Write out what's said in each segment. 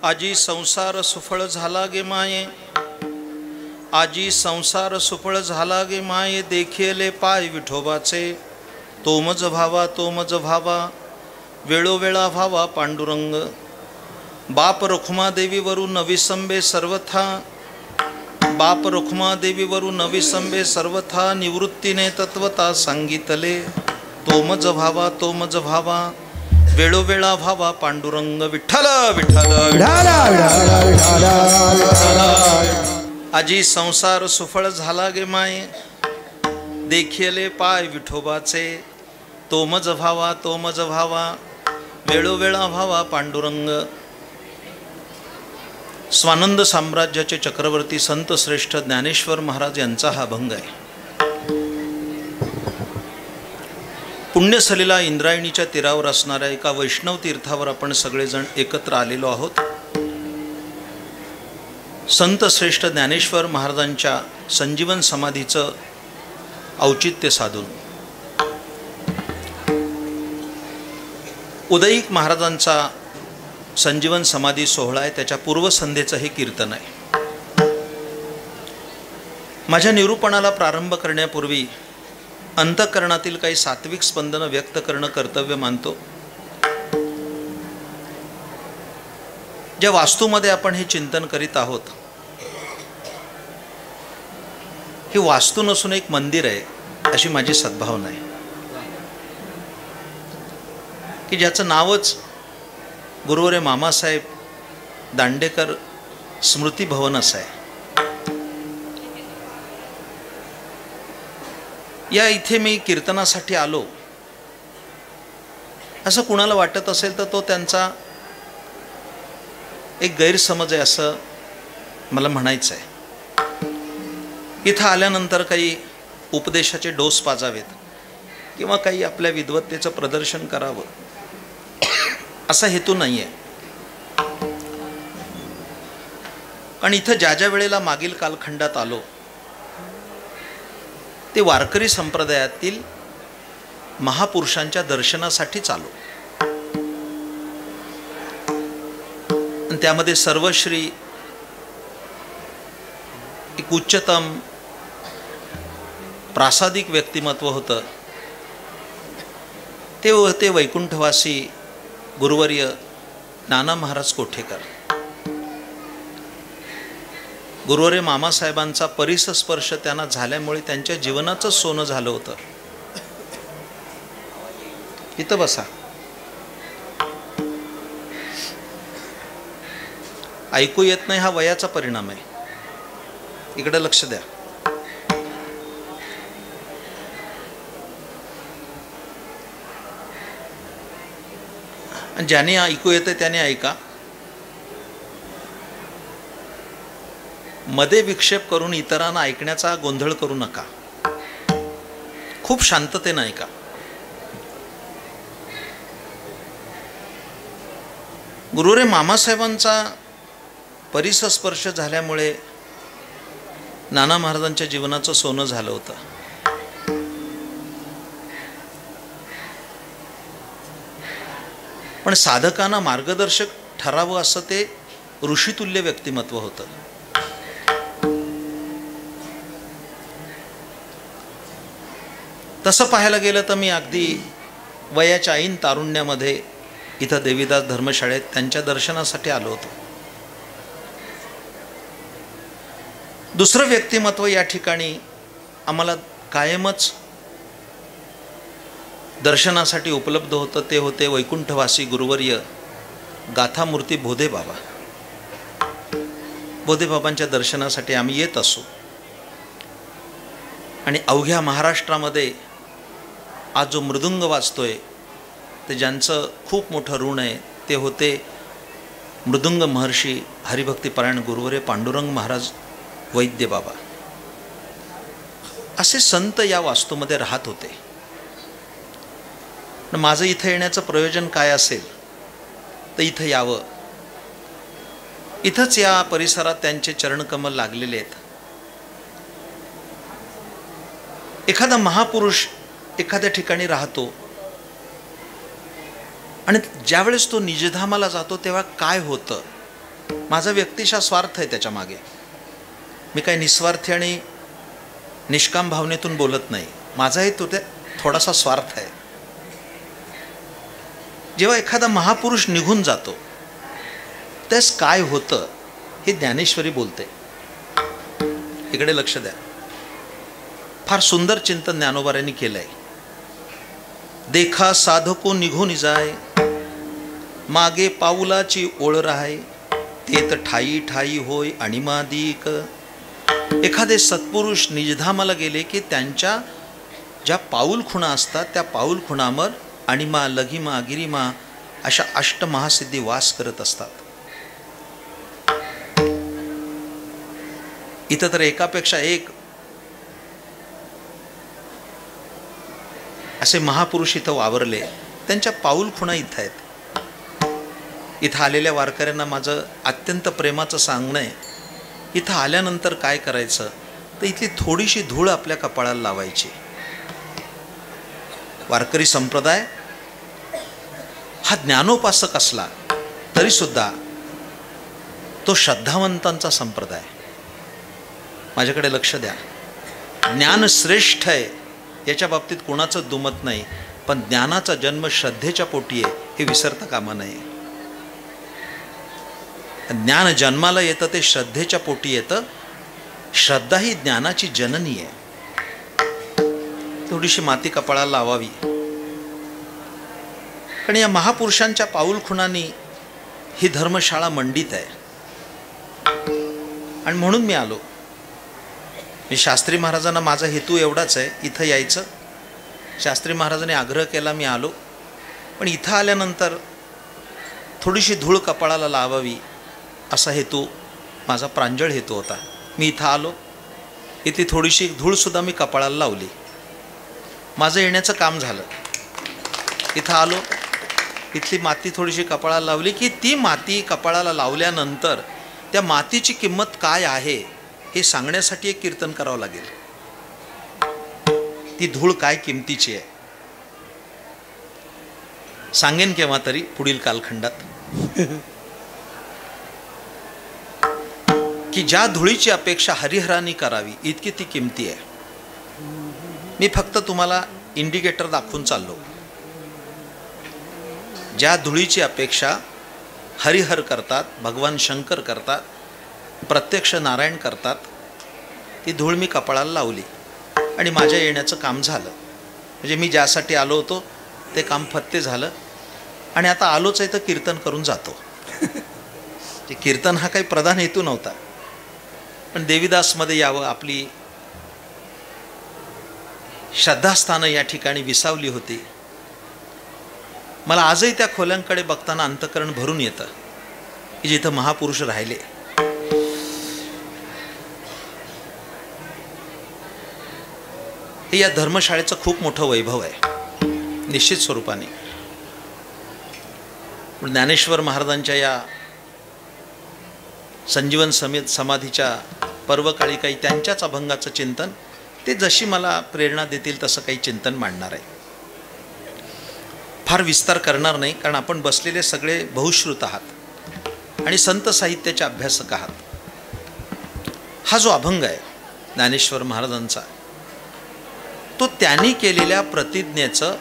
आजी संसार सुफळ झाला गे माये, आजी संसार सुफळ झाला गे माये, देखिले पाय विठोबाचे, तोमज भावा तोमज भावा, वेळोवेळा भावा पांडुरंग. बाप रुक्मादेवी वरून नविसंबे सर्वथा, बाप रुक्मादेवी वरून नविसंबे सर्वथा, निवृत्तीने तत्वता सांगितले, तोमज भावा तोमज भावा, वेळोवेळा भावा पांडुरंग. विठ्ठल विठ्ठल आजी संसार सुफळ झाला गे माये, देखिले पाय विठोबाचे, तोमज भावा तोमज भावा, वेळोवेळा भावा पांडुरंग. स्वानंद साम्राज्याचे चक्रवर्ती संत श्रेष्ठ ज्ञानेश्वर महाराज यांचा हा अभंग आहे. पुण्यसलीला इंद्रायणीच्या तीरावर असणाऱ्या एका वैष्णव तीर्थावर आपण सगळेजण एकत्र आलेलो आहोत. संत श्रेष्ठ ज्ञानेश्वर महाराजांच्या संजीवन समाधीचं औचित्य साधून उदयिक महाराजांचा संजीवन समाधी सोहळा आहे, त्याच्या पूर्वसंध्येचं हे कीर्तन आहे. माझ्या निरूपणाला प्रारंभ करण्यापूर्वी अंतःकरणातील काही सात्विक स्पंदनं व्यक्त करणं कर्तव्य मानतो. ज्या वास्तूमध्ये आपण हे चिंतन करीत आहोत, ही वास्तू नसून एक मंदिर आहे अशी माझी सद्भावना आहे, की ज्याचं नावच गुरुवर्य मामासाहेब दांडेकर स्मृती भवन असं आहे. या इथे मी कीर्तनासाठी आलो असं कुणाला वाटत असेल तर तो त्यांचा एक गैरसमज आहे असं मला म्हणायचं आहे. इथं आल्यानंतर काही उपदेशाचे डोस पाजावेत किंवा काही आपल्या विद्वत्तेचं प्रदर्शन करावं असा हेतू नाही आहे. कारण इथं ज्या ज्या वेळेला मागील कालखंडात आलो ते वारकरी संप्रदायातील महापुरुषांच्या दर्शनासाठीच आलो. आणि त्यामध्ये सर्वश्री एक उच्चतम प्रासादिक व्यक्तिमत्व होतं. ते होते वैकुंठवासी गुरुवर्य नाना महाराज कोठेकर. गुरुवर्य मामासाहेबांचा परिसस्पर्श त्यांना झाल्यामुळे त्यांच्या जीवनाचं सोनं झालं होतं. इथं बसा, ऐकू येत नाही हा वयाचा परिणाम आहे. इकडे लक्ष द्या. ज्याने ऐकू येते त्याने ऐका. मध्ये विक्षेप करून इतरांना ऐकण्याचा गोंधळ करू नका. खूप शांततेने ऐका. गुरुवर्य मामासाहेबांचा परिसस्पर्श झाल्यामुळे नाना महाराजांच्या जीवनाचं सोनं झालं होतं. पण साधकांना मार्गदर्शक ठरावं असं ते ऋषितुल्य व्यक्तिमत्व होतं. तसं पाहायला गेलं तर मी अगदी वयाच्या ऐन तारुण्यामध्ये इथं देवीदास धर्मशाळेत त्यांच्या दर्शनासाठी आलो होतो. दुसरं व्यक्तिमत्व या ठिकाणी आम्हाला कायमच दर्शनासाठी उपलब्ध होतं. ते होते वैकुंठवासी गुरुवर्य गाथामूर्ती बोधेबाबा. बोधेबाबांच्या दर्शनासाठी आम्ही येत असू. आणि अवघ्या महाराष्ट्रामध्ये आज जो मृदुंग वाजतोय ते ज्यांचं खूप मोठं ऋण आहे ते होते मृदुंग महर्षी हरिभक्तीपरायण गुरुवर्य पांडुरंग महाराज वैद्य बाबा. असे संत या वास्तूमध्ये राहत होते. माझं इथं येण्याचं प्रयोजन काय असेल तर इथं यावं. इथंच या परिसरात त्यांचे चरणकमल लागलेले आहेत. एखादा महापुरुष एखाद्या ठिकाणी राहतो आणि ज्यावेळेस तो निजधामाला जातो तेव्हा काय होतं माझा व्यक्तिशा स्वार्थ आहे त्याच्या मागे. मी काही निस्वार्थी आणि निष्काम भावनेतून बोलत नाही. माझाही तो ते थोडासा स्वार्थ आहे. जेव्हा एखादा महापुरुष निघून जातो त्यास काय होतं हे ज्ञानेश्वरी बोलते. इकडे लक्ष द्या. फार सुंदर चिंतन ज्ञानोबाऱ्यांनी केलंय. देखा साधको निघून जाय, मागे पाऊलाची ओळ राहाय, तेत ठाई ठाई होय अणिमादिक. एखादे सत्पुरुष निजधामाला गेले की त्यांच्या ज्या पाऊल खुणा असतात त्या पाऊल खुणावर अणिमा, लघिमा, गिरिमा अशा अष्टमहासिद्धी वास करत असतात. इथं तर एकापेक्षा एक असे महापुरुष इथं वावरले. त्यांच्या पाऊल खुणा इथं आहेत. इथं आलेल्या वारकऱ्यांना माझं अत्यंत प्रेमाचं सांगणं आहे, इथं आल्यानंतर काय करायचं तर इथली थोडीशी धूळ आपल्या कपाळाला लावायची. वारकरी संप्रदाय हा ज्ञानोपासक असला तरीसुद्धा तो श्रद्धावंतांचा संप्रदाय. माझ्याकडे लक्ष द्या. ज्ञान श्रेष्ठ आहे याच्या बाबतीत कोणाचं दुमत नाही, पण ज्ञानाचा जन्म श्रद्धेच्या पोटी आहे हे विसरता कामा नये. ज्ञान जन्माला येतं ते श्रद्धेच्या पोटी येतं. श्रद्धा ही ज्ञानाची जननी आहे. थोडीशी माती कपाळाला लावावी. कारण या महापुरुषांच्या पाऊल खुणांनी ही धर्मशाळा मंडित आहे. आणि म्हणून मी आलो. मी शास्त्री महाराजांना माझा हेतू एवढाच आहे, इथं यायचं. शास्त्री महाराजांनी आग्रह केला, मी आलो. पण इथं आल्यानंतर थोडीशी धूळ कपाळाला लावावी असा हेतू माझा प्रांजळ हेतू होता. मी इथं आलो. इथली थोडीशी धूळसुद्धा मी कपाळाला लावली. माझं येण्याचं काम झालं. इथं आलो, इथली माती थोडीशी कपाळाला लावली की ती माती कपाळाला लावल्यानंतर त्या मातीची किंमत काय आहे हे सांगण्यासाठी एक कीर्तन करावं लागेल. ती धूळ काय किमतीची आहे सांगेन केव्हा तरी पुढील कालखंडात. की ज्या धुळीची अपेक्षा हरिहरांनी करावी इतकी ती किमती आहे. मी फक्त तुम्हाला इंडिकेटर दाखवून चाललो. ज्या धुळीची अपेक्षा हरिहर करतात, भगवान शंकर करतात, प्रत्यक्ष नारायण करतात, ती धूळ मी कपाळाला लावली आणि माझ्या येण्याचं काम झालं. म्हणजे मी ज्यासाठी आलो होतो ते काम फत्ते झालं. आणि आता आलोच आहे तर कीर्तन करून जातो. ते कीर्तन हा काही प्रधान हेतू नव्हता, पण देवीदासमध्ये यावं, आपली श्रद्धास्थानं या ठिकाणी विसावली होती. मला आजही त्या खोल्यांकडे बघताना अंतःकरण भरून येतं की जिथं महापुरुष राहिले. हे या धर्मशाळेचं खूप मोठं वैभव आहे निश्चित स्वरूपाने. ज्ञानेश्वर महाराजांच्या या संजीवन समेत समाधीच्या पर्वकाळी काही त्यांच्याच अभंगाचं चिंतन, ते जशी मला प्रेरणा देतील तसं काही चिंतन मांडणार आहे. फार विस्तार करणार नाही, कारण आपण बसलेले सगळे बहुश्रुत आहात आणि संत साहित्याचे अभ्यासक आहात. हा जो अभंग आहे ज्ञानेश्वर महाराजांचा, तो त्यांनी केलेल्या प्रतिज्ञेचं,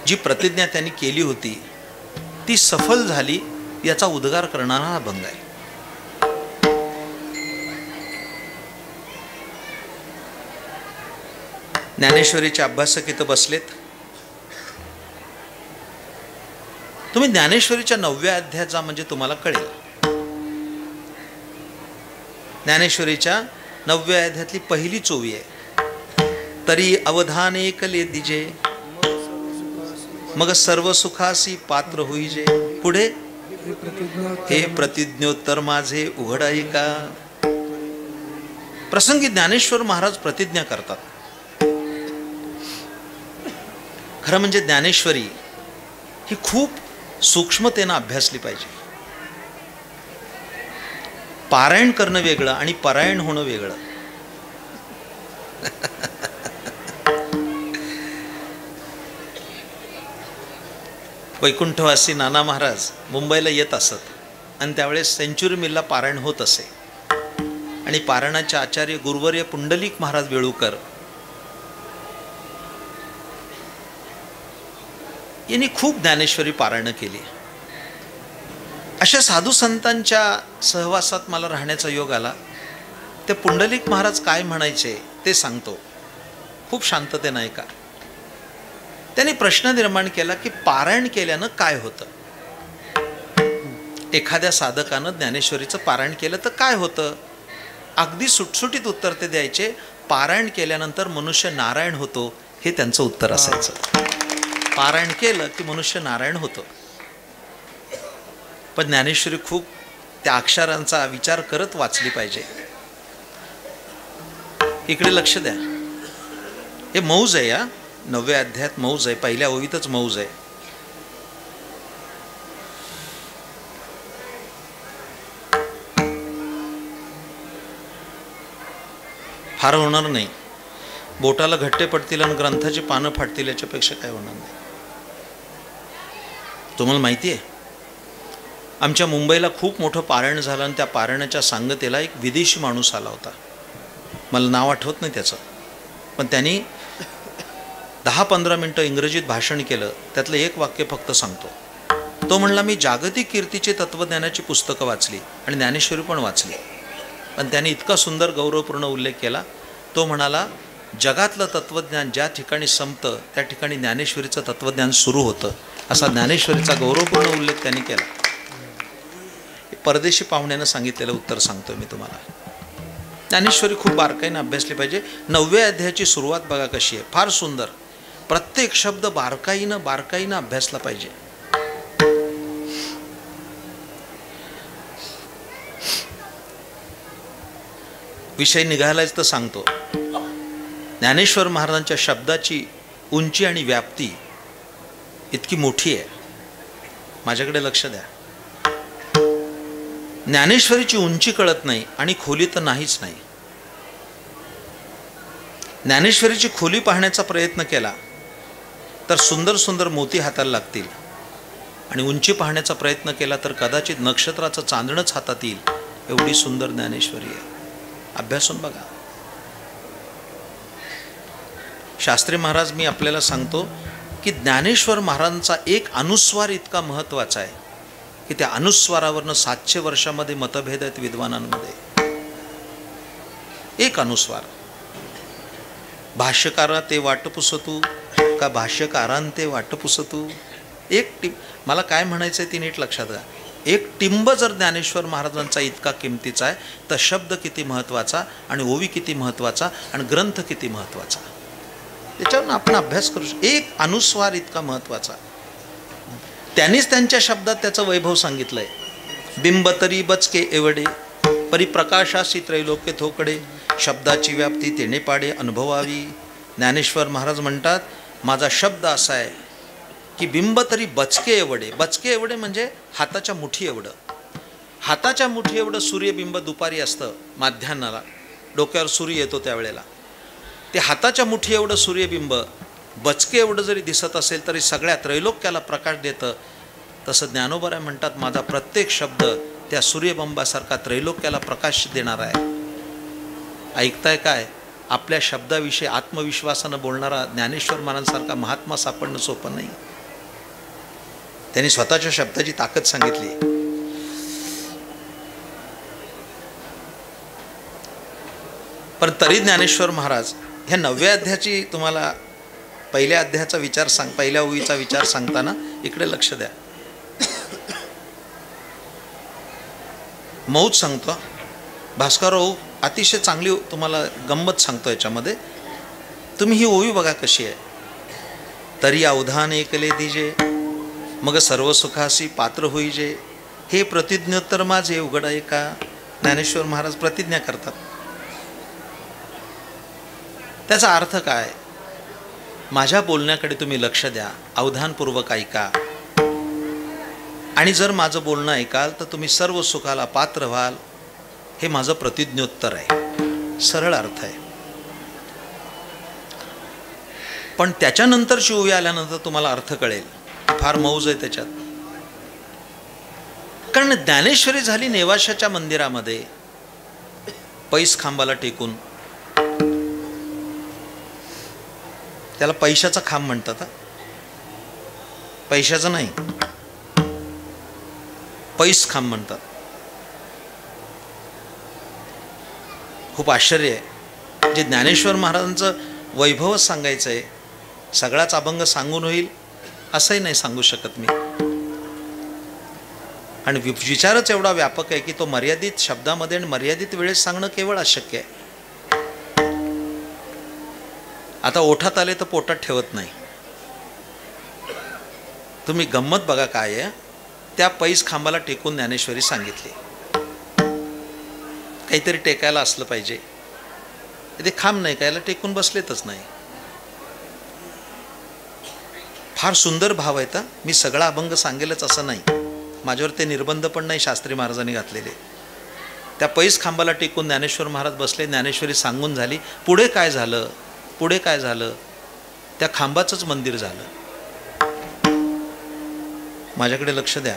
जी प्रतिज्ञा त्यांनी केली होती ती सफल झाली याचा उद्गार करणारा हा अभंग आहे. ज्ञानेश्वरीचे अभ्यासक इथं बसलेत. तुम्ही ज्ञानेश्वरीच्या 9व्या अध्यायात जा, म्हणजे तुम्हाला कळेल. ज्ञानेश्वरीच्या 9व्या अध्यायातली पहिली चोवी आहे. तरी अवधान एकले दिजे, मग सर्व सुखासी पात्र होईजे. पुढे हे प्रतिज्ञोत्तर माझे उघड आहे का. प्रसंगी ज्ञानेश्वर महाराज प्रतिज्ञा करतात. खरं म्हणजे ज्ञानेश्वरी ही खूप सूक्ष्मतेनं अभ्यासली पाहिजे. पारायण करणं वेगळं आणि परायण होणं वेगळं. वैकुंठवासी नाना महाराज मुंबईला येत असत. आणि त्यावेळेस सेंच्युरी मिलला पारायण होत असे. आणि पारायणाचे आचार्य गुरुवर्य पुंडलिक महाराज वेळूकर यांनी खूप ज्ञानेश्वरी पारायणं केली. अशा साधू संतांच्या सहवासात मला राहण्याचा योग आला. ते पुंडलिक महाराज काय म्हणायचे ते सांगतो, खूप शांततेनं ऐका. त्यांनी प्रश्न निर्माण केला की पारायण केल्यानं काय होतं. एखाद्या साधकानं ज्ञानेश्वरीचं पारायण केलं तर काय होतं. अगदी सुटसुटीत उत्तर ते द्यायचे, पारायण केल्यानंतर मनुष्य नारायण होतो, हे त्यांचं उत्तर असायचं. पारायण केलं की मनुष्य नारायण होतो. पण ज्ञानेश्वरी खूप त्या अक्षरांचा विचार करत वाचली पाहिजे. इकडे लक्ष द्या. हे मौज आहे. या 9व्या अध्यायात मौज आहे. पहिल्या ओवीतच मौज आहे. फार होणार नाही. बोटाला घट्टे पडतील आणि ग्रंथाची पानं फाटतील, याच्यापेक्षा काय होणार नाही. तुम्हाला माहिती आहे, आमच्या मुंबईला खूप मोठं पारायण झालं आणि त्या पारायणाच्या सांगतेला एक विदेशी माणूस आला होता. मला नाव आठवत नाही त्याचं, पण त्यांनी 10-15 मिनटं इंग्रजीत भाषण केलं. त्यातलं एक वाक्य फक्त सांगतो. तो म्हणला, मी जागतिक कीर्तीची तत्त्वज्ञानाची पुस्तकं वाचली आणि ज्ञानेश्वरी पण वाचली, पण त्याने इतका सुंदर गौरवपूर्ण उल्लेख केला. तो म्हणाला, जगातलं तत्त्वज्ञान ज्या ठिकाणी संपतं त्या ठिकाणी ज्ञानेश्वरीचं तत्त्वज्ञान सुरू होतं, असा ज्ञानेश्वरीचा गौरवपूर्ण उल्लेख त्यांनी केला. परदेशी पाहुण्यानं सांगितलेलं उत्तर सांगतोय मी तुम्हाला. ज्ञानेश्वरी खूप बारकाईनं अभ्यासली पाहिजे. 9व्या अध्यायाची सुरुवात बघा कशी आहे, फार सुंदर. प्रत्येक शब्द बारकाईनं अभ्यासला पाहिजे. विषय निघालाच तर सांगतो. ज्ञानेश्वर महाराजांच्या शब्दाची उंची आणि व्याप्ती इतकी मोठी आहे. माझ्याकडे लक्ष द्या. ज्ञानेश्वरीची उंची कळत नाही आणि खोली तर नाहीच नाही. ज्ञानेश्वरीची खोली पाहण्याचा प्रयत्न केला तर सुंदर सुंदर मोती हाताला लागतील, आणि उंची पाहण्याचा प्रयत्न केला तर कदाचित नक्षत्राचं चांदणंच हातात येईल, एवढी सुंदर ज्ञानेश्वरी आहे. अभ्यासून बघा. शास्त्री महाराज, मी आपल्याला सांगतो की ज्ञानेश्वर महाराजांचा एक अनुस्वार इतका महत्त्वाचा आहे की त्या अनुस्वारावरनं 700 वर्षामध्ये मतभेद आहेत विद्वानांमध्ये. एक अनुस्वार. भाष्यकारा ते वाट पुसतू का भाष्यकारां ते वाट पुसतू. एक मला काय म्हणायचं आहे ती नीट लक्षात घ्या. एक टिंब जर ज्ञानेश्वर महाराजांचा इतका किमतीचा आहे तर शब्द किती महत्त्वाचा, आणि ओवी किती महत्त्वाचा, आणि ग्रंथ किती महत्त्वाचा, त्याच्यावरून आपण अभ्यास करू शकतो. एक अनुस्वार इतका महत्त्वाचा. त्यांनीच त्यांच्या शब्दात त्याचं वैभव सांगितलंय. बिंब तरी बचके एवढे, परिप्रकाशासी त्रैलोक्य थोकडे, शब्दाची व्याप्ती तेने पाडे अनुभवावी. ज्ञानेश्वर महाराज म्हणतात, माझा शब्द असा आहे की बिंब तरी बचके एवढे. बचके एवढे म्हणजे हाताच्या मुठी एवढं. हाताच्या मुठी एवढं सूर्यबिंब दुपारी असतं, माध्यान्हाला डोक्यावर सूर्य येतो त्यावेळेला. ते हाताच्या मुठी एवढं सूर्यबिंब बचके एवढं जरी दिसत असेल तरी सगळ्या त्रैलोक्याला प्रकाश देतं. तसं ज्ञानोबराय म्हणतात, माझा प्रत्येक शब्द त्या सूर्यबिंबासारखा त्रैलोक्याला प्रकाश देणार आहे. ऐकताय काय? आपल्या शब्दाविषयी आत्मविश्वासानं बोलणारा ज्ञानेश्वर महाराजांसारखा महात्मा सापडणं सोपं नाही. त्यांनी स्वतःच्या शब्दाची ताकद सांगितली. पण तरी ज्ञानेश्वर महाराज ह्या 9व्या अध्यायाची तुम्हाला पहिल्या अध्यायाचा विचार पहिल्या ओवीचा विचार सांगताना इकडे लक्ष द्या. मौज सांगतो भास्करराव, अतिशय चांगली तुम्हाला गंमत सांगतो याच्यामध्ये. तुम्ही ही ओवी बघा कशी आहे. तरी अवधान ऐकले दिजे, मग सर्व सुखासी पात्र होईजे, हे प्रतिज्ञोत्तर माझे उघड आहे का. ज्ञानेश्वर महाराज प्रतिज्ञा करतात. त्याचा अर्थ काय? माझ्या बोलण्याकडे तुम्ही लक्ष द्या, अवधानपूर्वक ऐका, आणि जर माझं बोलणं ऐकाल तर तुम्ही सर्व सुखाला पात्र व्हाल, हे माझं प्रतिज्ञोत्तर आहे. सरळ अर्थ आहे. पण त्याच्यानंतरची ओवी आल्यानंतर तुम्हाला अर्थ कळेल. फार मौज आहे त्याच्यात. कारण ज्ञानेश्वरी झाली नेवाशाच्या मंदिरामध्ये पैस खांबाला टेकून. त्याला पैशाचा खांब म्हणतात. पैशाचं नाही, पैस खांब म्हणतात. खूप आश्चर्य आहे. जे ज्ञानेश्वर महाराजांचं वैभवच सांगायचं आहे, सगळाच अभंग सांगून होईल असंही नाही सांगू शकत मी. आणि विचारच एवढा व्यापक आहे की तो मर्यादित शब्दामध्ये आणि मर्यादित वेळेत सांगणं केवळ अशक्य आहे. आता ओठात आले तर पोटात ठेवत नाही. तुम्ही गंमत बघा काय आहे. त्या पैस खांबाला टेकून ज्ञानेश्वरी सांगितली. काहीतरी टेकायला असलं पाहिजे. ते खांब नाही कायला टेकून बसलेतच नाही. फार सुंदर भाव आहेत. मी सगळा अभंग सांगेलच असं नाही, माझ्यावर ते निर्बंध पण नाही शास्त्री महाराजांनी घातलेले. त्या पैस खांबाला टेकून ज्ञानेश्वर महाराज बसले. ज्ञानेश्वरी सांगून झाली. पुढे काय झालं, पुढे काय झालं, त्या खांबाचंच मंदिर झालं. माझ्याकडे लक्ष द्या.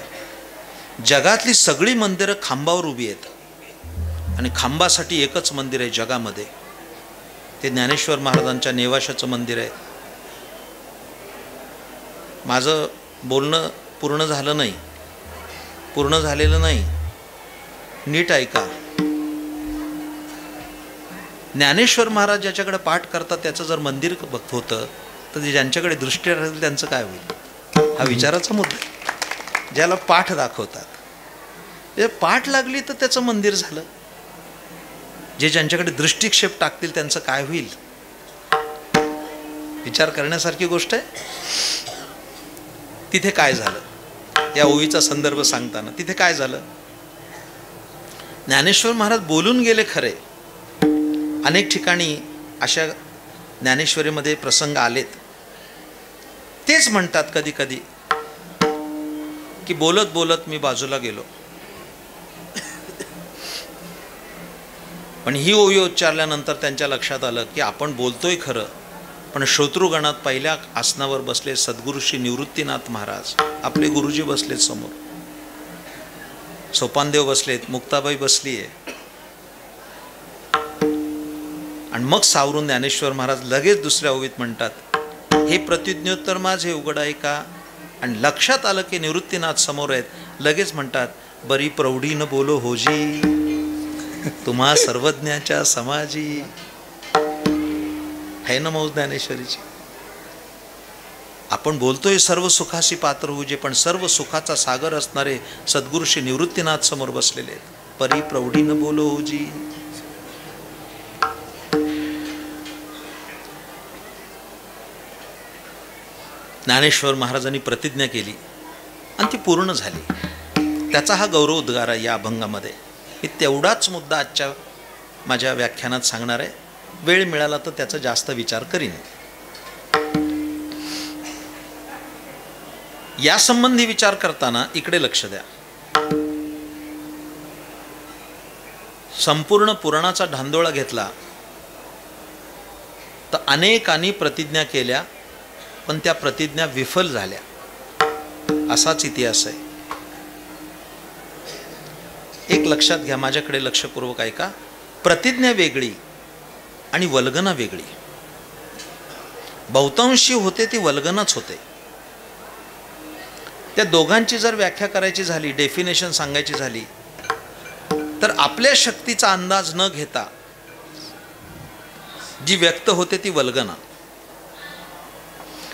जगातली सगळी मंदिरं खांबावर उभी आहेत आणि खांबासाठी एकच मंदिर आहे जगामध्ये, ते ज्ञानेश्वर महाराजांच्या नेवाशाचं मंदिर आहे. माझं बोलणं पूर्ण झालं नाही, पूर्ण झालेलं नाही, नीट ऐका. ज्ञानेश्वर महाराज ज्याच्याकडे पाठ करतात त्याचं जर मंदिर होतं तर ज्यांच्याकडे दृष्टी राहील त्यांचं काय होईल, हा विचाराचा मुद्दा आहे. ज्याला पाठ दाखवतात, पाठ लागली तर त्याचं मंदिर झालं. जे ज्यांच्याकडे दृष्टिक्षेप टाकतील त्यांचं काय होईल, विचार करण्यासारखी गोष्ट आहे. तिथे काय झालं, या ओवीचा संदर्भ सांगताना तिथे काय झालं. ज्ञानेश्वर महाराज बोलून गेले खरे. अनेक ठिकाणी अशा ज्ञानेश्वरीमध्ये प्रसंग आलेत. तेच म्हणतात कधी कधी की बोलत बोलत मी बाजूला गेलो. पण ही ओवी उच्चारल्यानंतर त्यांच्या लक्षात आलं की आपण बोलतोय खरं, पण श्रोतृगणात पहिल्या आसनावर बसले सद्गुरू श्री निवृत्तीनाथ महाराज आपले गुरुजी बसलेत समोर. सोपानदेव बसलेत, मुक्ताबाई बसली आहे. आणि मग सावरून ज्ञानेश्वर महाराज लगेच दुसऱ्या ओवीत म्हणतात, हे प्रतिज्ञोत्तर माझे उघड आहे का. आणि लक्षात आलं की निवृत्तीनाथ समोर आहेत. लगेच म्हणतात, बरी प्रौढीनं बोलो होजी, तुम्हा सर्वज्ञाच्या समाजी. है ना मौज ज्ञानेश्वरीची. आपण बोलतोय सर्व सुखाशी पात्र होऊजे, पण सर्व सुखाचा सागर असणारे सद्गुरू श्री निवृत्तीनाथ समोर बसलेले आहेत. परी प्रौढीनं बोलो होजी. ज्ञानेश्वर महाराजांनी प्रतिज्ञा केली आणि ती पूर्ण झाली. त्याचा हा गौरव उद्गार आहे या अभंगामध्ये. मी तेवढाच मुद्दा आजच्या माझ्या व्याख्यानात सांगणार आहे. वेळ मिळाला तर त्याचा जास्त विचार करीन. या संबंधी विचार करताना इकडे लक्ष द्या. संपूर्ण पुराणाचा धांदोळा घेतला तर अनेकांनी प्रतिज्ञा केल्या, पण त्या प्रतिज्ञा विफल झाल्या, असाच इतिहास आहे. एक लक्षात घ्या, माझ्याकडे लक्षपूर्वक ऐका. प्रतिज्ञा वेगळी आणि वल्गना वेगळी. बहुतांशी होते ती वल्गनाच होते. त्या दोघांची जर व्याख्या करायची झाली, डेफिनेशन सांगायची झाली, तर आपल्या शक्तीचा अंदाज न घेता जी व्यक्त होते ती वल्गना,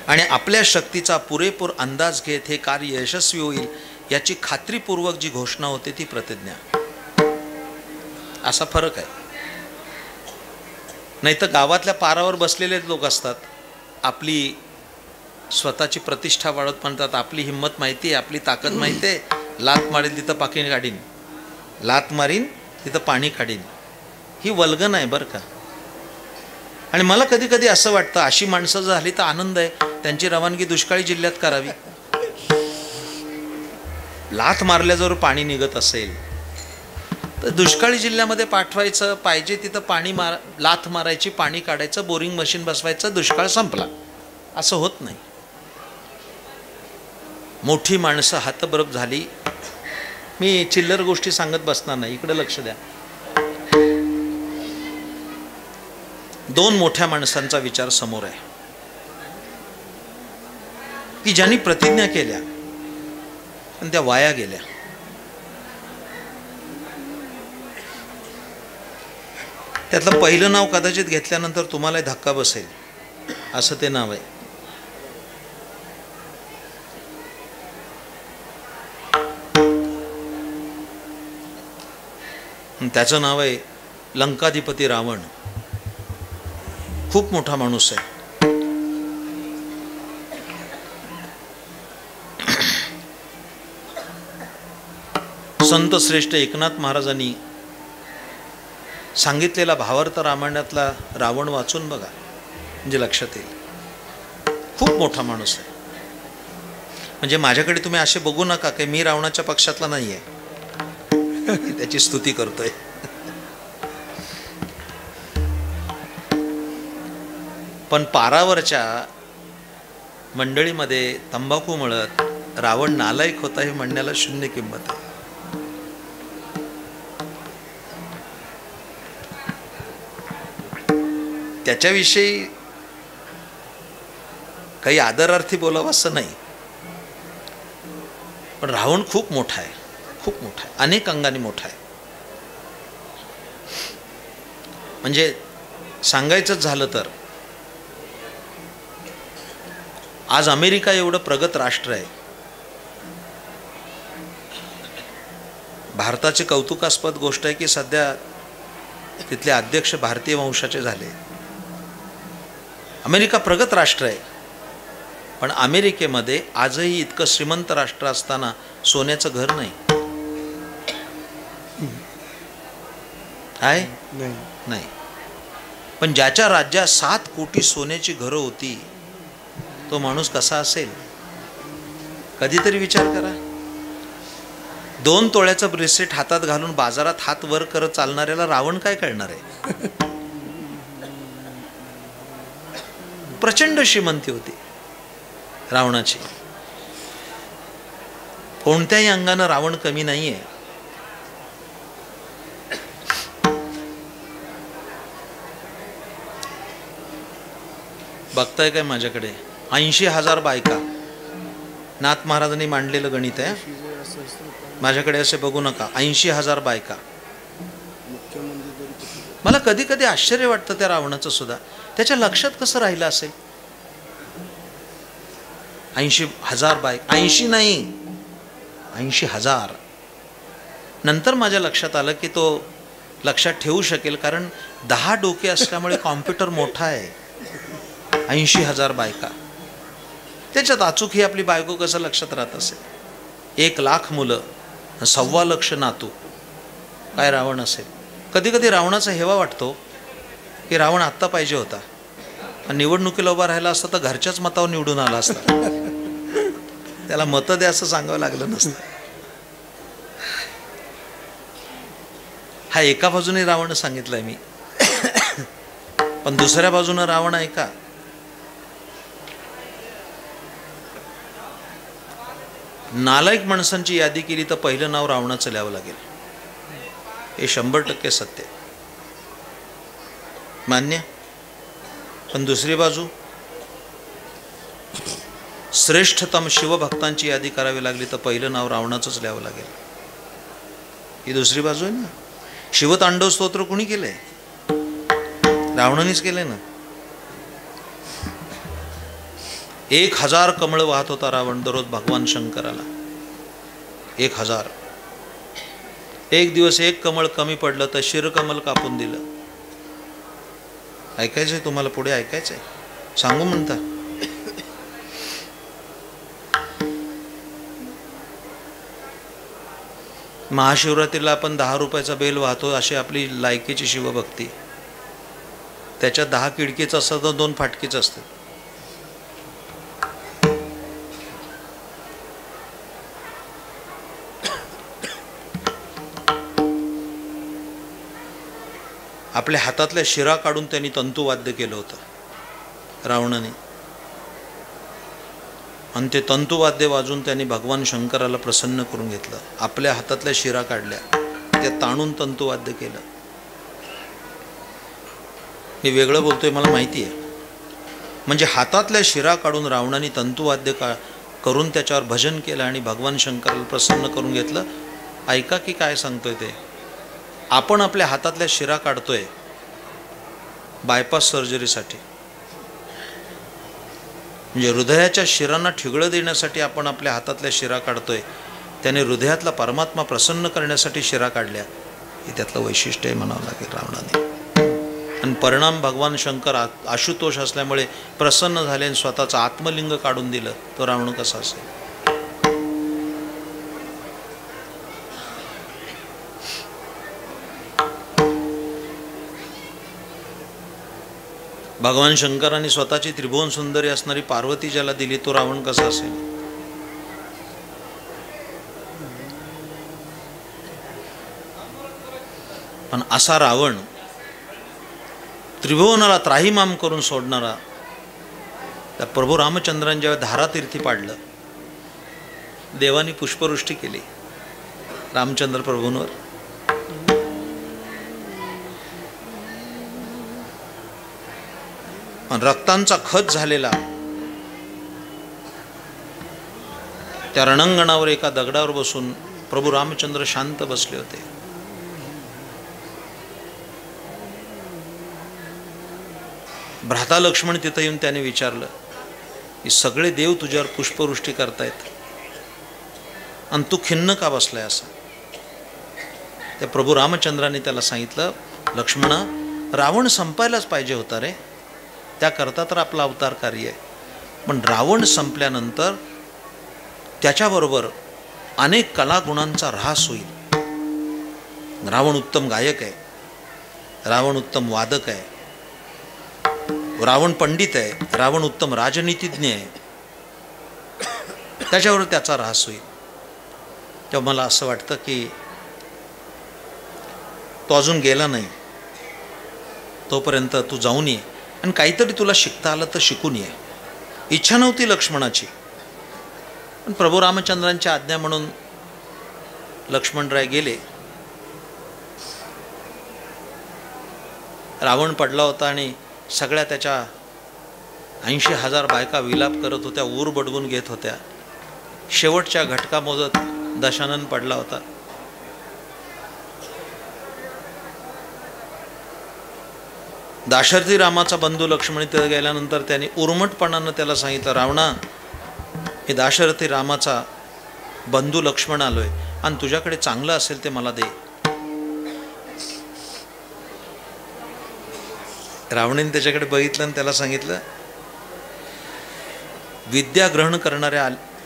आणि आपल्या शक्तीचा पुरेपूर अंदाज घेत हे कार्य यशस्वी होईल याची खात्रीपूर्वक जी घोषणा होते ती प्रतिज्ञा. असा फरक आहे. नाही तर गावातल्या पारावर बसलेले लोक असतात, आपली स्वतःची प्रतिष्ठा वाढवत म्हणतात, आपली हिंमत माहिती आहे, आपली ताकद माहिती आहे, लात मारीन तिथं पाणी काढीन, लात मारीन तिथं पाणी काढीन. ही वल्गना आहे बरं का. आणि मला कधी कधी असं वाटतं, अशी माणसं झाली तर आनंद आहे, त्यांची रवानगी दुष्काळी जिल्ह्यात करावी. लाथ मारल्याजवळ पाणी निघत असेल तर दुष्काळी जिल्ह्यामध्ये पाठवायचं, पाहिजे तिथं लाथ मारायची, पाणी काढायचं, बोरिंग मशीन बसवायचं, दुष्काळ संपला. असं होत नाही. मोठी माणसं हातबरब झाली मी चिल्लर गोष्टी सांगत बसणार नाही, इकडे लक्ष द्या. दोन मोठ्या माणसांचा विचार समोर आहे की ज्यांनी प्रतिज्ञा केल्या पण त्या वाया गेल्या. त्यातलं पहिलं नाव कदाचित घेतल्यानंतर तुम्हाला धक्का बसेल, असं ते नाव आहे. त्याचं नाव आहे लंकाधिपती रावण. खूप मोठा माणूस आहे. संत श्रेष्ठ एकनाथ महाराजांनी सांगितलेला भावार्थ रामायणातला रावण वाचून बघा, म्हणजे लक्षात येईल. खूप मोठा माणूस आहे. म्हणजे माझ्याकडे तुम्ही असे बघू नका की मी रावणाच्या पक्षातला नाही आहे, त्याची स्तुती करतोय. पण पारावरच्या मंडळीमध्ये तंबाखू मळत रावण नालायक होता हे म्हणण्याला शून्य किंमत आहे. त्याच्याविषयी काही आदरार्थी बोलावं असं नाही, पण रावण खूप मोठा आहे, खूप मोठा आहे, अनेक अंगाने मोठा आहे. म्हणजे सांगायचंच झालं तर आज अमेरिका एवढं प्रगत राष्ट्र आहे. भारताची कौतुकास्पद गोष्ट आहे की सध्या तिथले अध्यक्ष भारतीय वंशाचे झाले. अमेरिका प्रगत राष्ट्र आहे, पण अमेरिकेमध्ये आजही इतकं श्रीमंत राष्ट्र असताना सोन्याचं घर नाही आहे. नाही. पण ज्याच्या राज्यात 7 कोटी सोन्याची घरं होती तो माणूस कसा असेल कधीतरी विचार करा. 2 तोळ्याचं ब्रेसलेट हातात घालून बाजारात हात वर करत चालणाऱ्याला रावण काय कळणार आहे. प्रचंड श्रीमंती होती रावणाची. कोणत्याही अंगानं रावण कमी नाहीये. बघताय काय माझ्याकडे 80,000 बायका. नाथ महाराजांनी मांडलेलं गणित आहे. माझ्याकडे असे बघू नका. 80,000 बायका. मला कधी कधी आश्चर्य वाटतं त्या रावणाचं सुद्धा. त्याच्या लक्षात कसं राहिलं असेल. 80,000 बायका. 80 नाही, 80,000. नंतर माझ्या लक्षात आलं की तो लक्षात ठेवू शकेल, कारण 10 डोके असल्यामुळे कॉम्प्युटर मोठा आहे. 80,000 बायका. त्याच्यात अचूक ही आपली बायको कसं लक्षात राहत असेल. 1,00,000 मुलं, 1,25,00,000 नातू. काय रावण असेल. कधी कधी रावणाचा हेवा वाटतो की रावण आत्ता पाहिजे होता. निवडणुकीला उभा राहिला असता तर घरच्याच मतावर निवडून आला असता. त्याला मतं द्या असं सांगावं लागलं नसतं. हा एका बाजूने रावण सांगितलंय मी, पण दुसऱ्या बाजूनं रावण ऐका. नालायक माणसांची यादी केली तर पहिलं नाव रावणाचं लिहावं लागेल. हे 100% सत्य मान्य. पण दुसरी बाजू श्रेष्ठतम शिवभक्तांची यादी करावी लागली तर पहिलं नाव रावणाचंच लिहावं लागेल. ही दुसरी बाजू आहे ना. शिवतांडव स्तोत्र कुणी केलंय. रावणानेच केलंय ना. 1,000 कमळ वाहत होता रावण दररोज भगवान शंकराला. 1,000. एक दिवस 1 कमळ कमी पडलं तर शिरकमल कापून दिलं. ऐकायचंय तुम्हाला. पुढे ऐकायचंय. सांगू म्हणता. महाशिवरात्रीला आपण 10 रुपयाचा बेल वाहतो, अशी आपली लायकीची शिवभक्ती. त्याच्यात 10 किडकीच असतात तर 2 फाटकीच असतात. आपल्या हातातल्या शिरा काढून त्यांनी तंतुवाद्य केलं होतं रावणाने. आणि ते तंतुवाद्य वाजून त्यांनी भगवान शंकराला प्रसन्न करून घेतलं. आपल्या हातातल्या शिरा काढल्या, त्या ताणून तंतुवाद्य केलं. मी वेगळं बोलतोय मला माहिती आहे. म्हणजे हातातल्या शिरा काढून रावणाने तंतुवाद्य करून त्याच्यावर भजन केलं आणि भगवान शंकराला प्रसन्न करून घेतलं. ऐका की काय सांगतोय ते. आपण आपल्या हातातल्या शिरा काढतोय बायपास सर्जरीसाठी, म्हणजे हृदयाच्या शिरांना ठिगळं देण्यासाठी आपण आपल्या हातातल्या शिरा काढतोय. त्याने हृदयातला परमात्मा प्रसन्न करण्यासाठी शिरा काढल्या. हे त्यातलं वैशिष्ट्य आहे म्हणावं लागेल रावणाने. आणि परिणाम भगवान शंकर आशुतोष असल्यामुळे प्रसन्न झाले आणि स्वतःचं आत्मलिंग काढून दिलं. तो रावण कसा असेल? भगवान शंकरांनी स्वतःची त्रिभुवन सुंदरी असणारी पार्वती ज्याला दिली, तो रावण कसा असेल? पण असा रावण, त्रिभुवनाला त्राहीमाम करून सोडणारा, त्या प्रभू रामचंद्रांनी ज्यावेळी धारातीर्थी पाडलं, देवानी पुष्पवृष्टी केली रामचंद्र प्रभूंवर. रक्तांचा खच झालेला त्या रणांगणावर एका दगडावर बसून प्रभू रामचंद्र शांत बसले होते. भ्राता लक्ष्मण तिथं येऊन त्याने विचारलं की सगळे देव तुझ्यावर पुष्पवृष्टी करतायत आणि तू खिन्न का बसलाय असं. त्या प्रभू रामचंद्राने त्याला सांगितलं, लक्ष्मणा, रावण संपायलाच पाहिजे होता रे, त्याकरता तर आपला अवतार कार्य आहे. पण रावण संपल्यानंतर त्याच्याबरोबर अनेक कलागुणांचा ऱ्हास होईल. रावण उत्तम गायक आहे, रावण उत्तम वादक आहे, रावण पंडित आहे, रावण उत्तम राजनीतिज्ञ आहे, त्याच्यावर त्याचा ऱ्हास होईल. तेव्हा मला असं वाटतं की तो अजून गेला नाही, तोपर्यंत तू जाऊन ये आणि काहीतरी तुला शिकता आलं तर शिकून ये. इच्छा नव्हती लक्ष्मणाची, पण प्रभू रामचंद्रांची आज्ञा म्हणून लक्ष्मणराय गेले. रावण पडला होता आणि सगळ्या त्याच्या 80,000 बायका विलाप करत होत्या, ऊर बडवून घेत होत्या. शेवटच्या घटका मोजत दशानन पडला होता. दाशरथी रामाचा बंधू लक्ष्मण तिथे गेल्यानंतर त्याने उर्मटपणानं त्याला सांगितलं, रावणा, हे दाशरथी रामाचा बंधू लक्ष्मण आलोय आणि तुझ्याकडे चांगलं असेल ते मला दे. रावणीने त्याच्याकडे बघितलं आणि त्याला सांगितलं, विद्या ग्रहण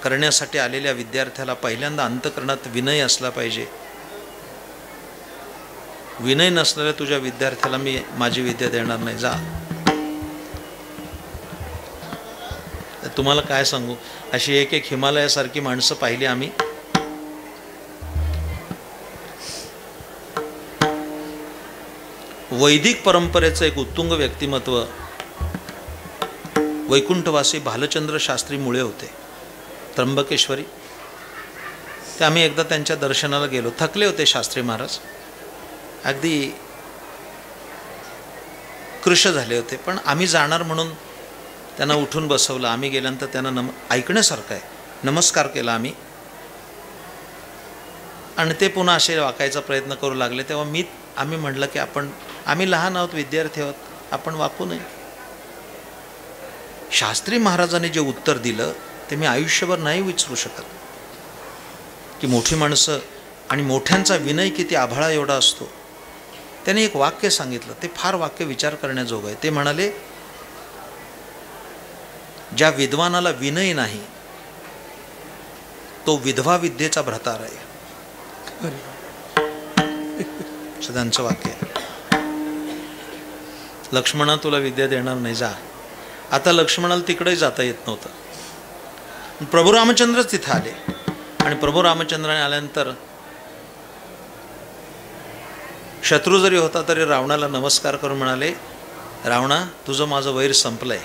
करण्यासाठी आलेल्या विद्यार्थ्याला पहिल्यांदा अंतःकरणात विनय असला पाहिजे. विनय नसणाऱ्या तुझ्या विद्यार्थ्याला मी माझी विद्या देणार नाही, जा. तुम्हाला काय सांगू, अशी एक एक हिमालयासारखी माणसं पाहिली आम्ही. वैदिक परंपरेचं एक उत्तुंग व्यक्तिमत्व वैकुंठवासी भालचंद्र शास्त्री मुळे होते, त्र्यंबकेश्वरी. ते आम्ही एकदा त्यांच्या दर्शनाला गेलो. थकले होते शास्त्री महाराज, अगदी कृश झाले होते, पण आम्ही जाणार म्हणून त्यांना उठून बसवलं. आम्ही गेल्यानंतर त्यांना ऐकण्यासारखं आहे, नमस्कार केला आम्ही. आणि ते पुन्हा असे वाकायचा प्रयत्न करू लागले. तेव्हा आम्ही म्हटलं की आम्ही लहान आहोत, विद्यार्थी आहोत, आपण वाकू नये. शास्त्री महाराजांनी जे उत्तर दिलं ते मी आयुष्यभर नाही विसरू शकत. की मोठी माणसं आणि मोठ्यांचा विनय किती आभाळा एवढा असतो. त्याने एक वाक्य सांगितलं, ते फार वाक्य विचार करण्याजोगं आहे. ते म्हणाले, ज्या विद्वानाला विनय नाही तो विधवा विद्येचा भ्रतार आहे. त्यांचं वाक्य आहे. लक्ष्मणा, तुला विद्या देणार नाही, जा. आता लक्ष्मणाला तिकडे जाता येत नव्हतं. प्रभू रामचंद्रच तिथं आले आणि प्रभू रामचंद्राने आल्यानंतर शत्रू जरी होता तरी रावणाला नमस्कार करून म्हणाले, रावणा, तुझं माझं वैर संपलंय.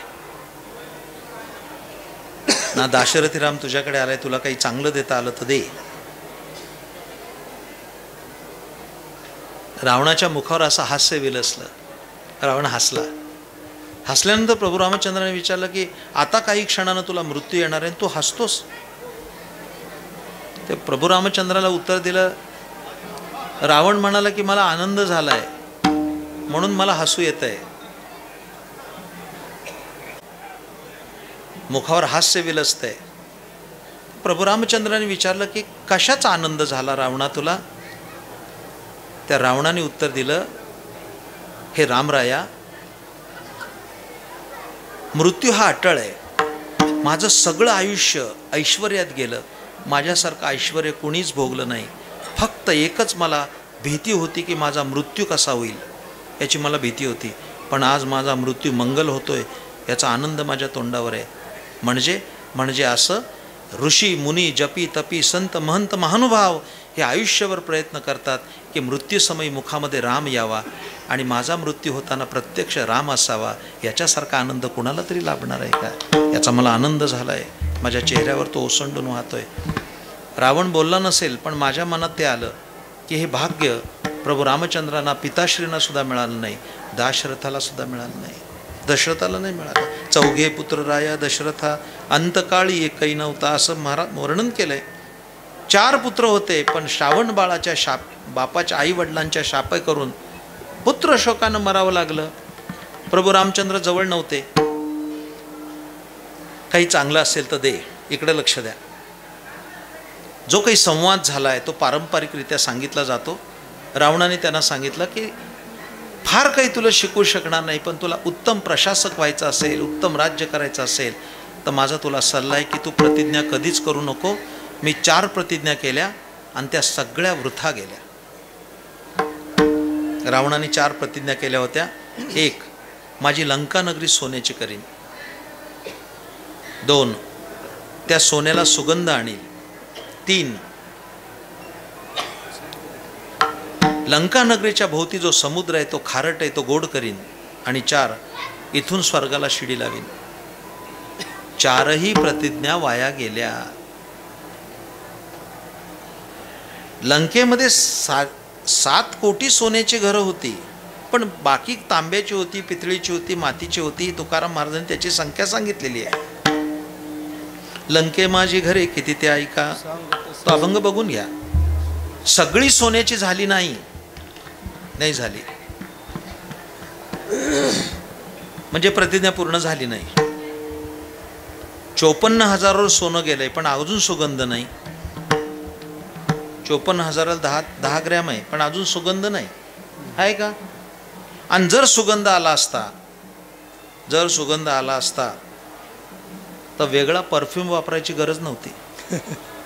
ना दाशरथी राम तुझ्याकडे आलाय, तुला काही चांगलं देता आलं तर दे. रावणाच्या मुखावर असं हास्य विलसलं. रावण हसला. हसल्यानंतर प्रभू रामचंद्राने विचारलं की आता काही क्षणानं तुला मृत्यू येणार आहे, तू हसतोस? ते प्रभू रामचंद्राला उत्तर दिलं. रावण म्हणाला की मला आनंद झालाय म्हणून मला हसू येत आहे. मुखावर हास्य विलसतंय. प्रभू रामचंद्राने विचारलं की कशाचा आनंद झाला रावणा तुला? त्या रावणाने उत्तर दिलं, हे रामराया, मृत्यू हा अटळ आहे. माझं सगळं आयुष्य ऐश्वर्यात गेलं. माझ्यासारखं ऐश्वर्य कोणीच भोगलं नाही. फक्त एकच मला भीती होती की माझा मृत्यू कसा होईल याची मला भीती होती. पण आज माझा मृत्यू मंगल होतोय याचा आनंद माझ्या तोंडावर आहे. म्हणजे असं ऋषी मुनी जपी तपी संत महंत महानुभाव हे आयुष्यभर प्रयत्न करतात की मृत्यूसमयी मुखामध्ये राम यावा आणि माझा मृत्यू होताना प्रत्यक्ष राम असावा. याच्यासारखा आनंद कुणाला तरी लाभणार आहे का? याचा मला आनंद झाला आहे. माझ्या चेहऱ्यावर तो ओसंडून वाहतोय. रावण बोलला नसेल पण माझ्या मनात ते आलं की हे भाग्य प्रभू रामचंद्रांना पिताश्रींना सुद्धा मिळालं नाही, दाशरथाला सुद्धा मिळालं नाही, दशरथाला नाही मिळालं. चौघे पुत्र राया दशरथा अंतकाळी एकही नव्हता असं वर्णन केलंय. 4 पुत्र होते पण श्रावण बाळाच्या बापाच्या आई वडिलांच्या शाप करून पुत्र शोकानं मरावं लागलं. प्रभू रामचंद्र जवळ नव्हते. काही चांगलं असेल तर दे, इकडे लक्ष द्या. जो काही संवाद झालाय तो पारंपरिकरित्या सांगितला जातो. रावणाने त्यांना सांगितलं की फार काही तुला शिकू शकणार नाही, पण तुला उत्तम प्रशासक व्हायचं असेल, उत्तम राज्य करायचं असेल तर माझा तुला सल्ला आहे की तू प्रतिज्ञा कधीच करू नको. मी 4 प्रतिज्ञा केल्या आणि त्या सगळ्या वृथा गेल्या. रावणाने 4 प्रतिज्ञा केल्या होत्या. 1, माझी लंका नगरी सोन्याची करीन. 2, त्या सोन्याला सुगंध आणील. 3, लंका नगरीच्या भोवती जो समुद्र आहे तो खारट आहे तो गोड करीन. आणि 4, इथून स्वर्गाला शिडी लावीन. 4ही प्रतिज्ञा वाया गेल्या. लंकेमध्ये 7 कोटी सोन्याची घरं होती, पण बाकी तांब्याची होती, पितळीची होती, मातीची होती. तुकाराम महाराजांनी त्याची संख्या सांगितलेली आहे. लंके माझी घरे किती ते ऐका, तो अभंग बघून घ्या. सगळी सोन्याची झाली नाही झाली, म्हणजे प्रतिज्ञा पूर्ण झाली नाही. 54,000वर सोनं गेलंय पण अजून सुगंध नाही. 54,000ला 10 ग्रॅम आहे पण अजून सुगंध नाही आहे का? आणि जर सुगंध आला असता तर वेगळा परफ्यूम वापरायची गरज नव्हती.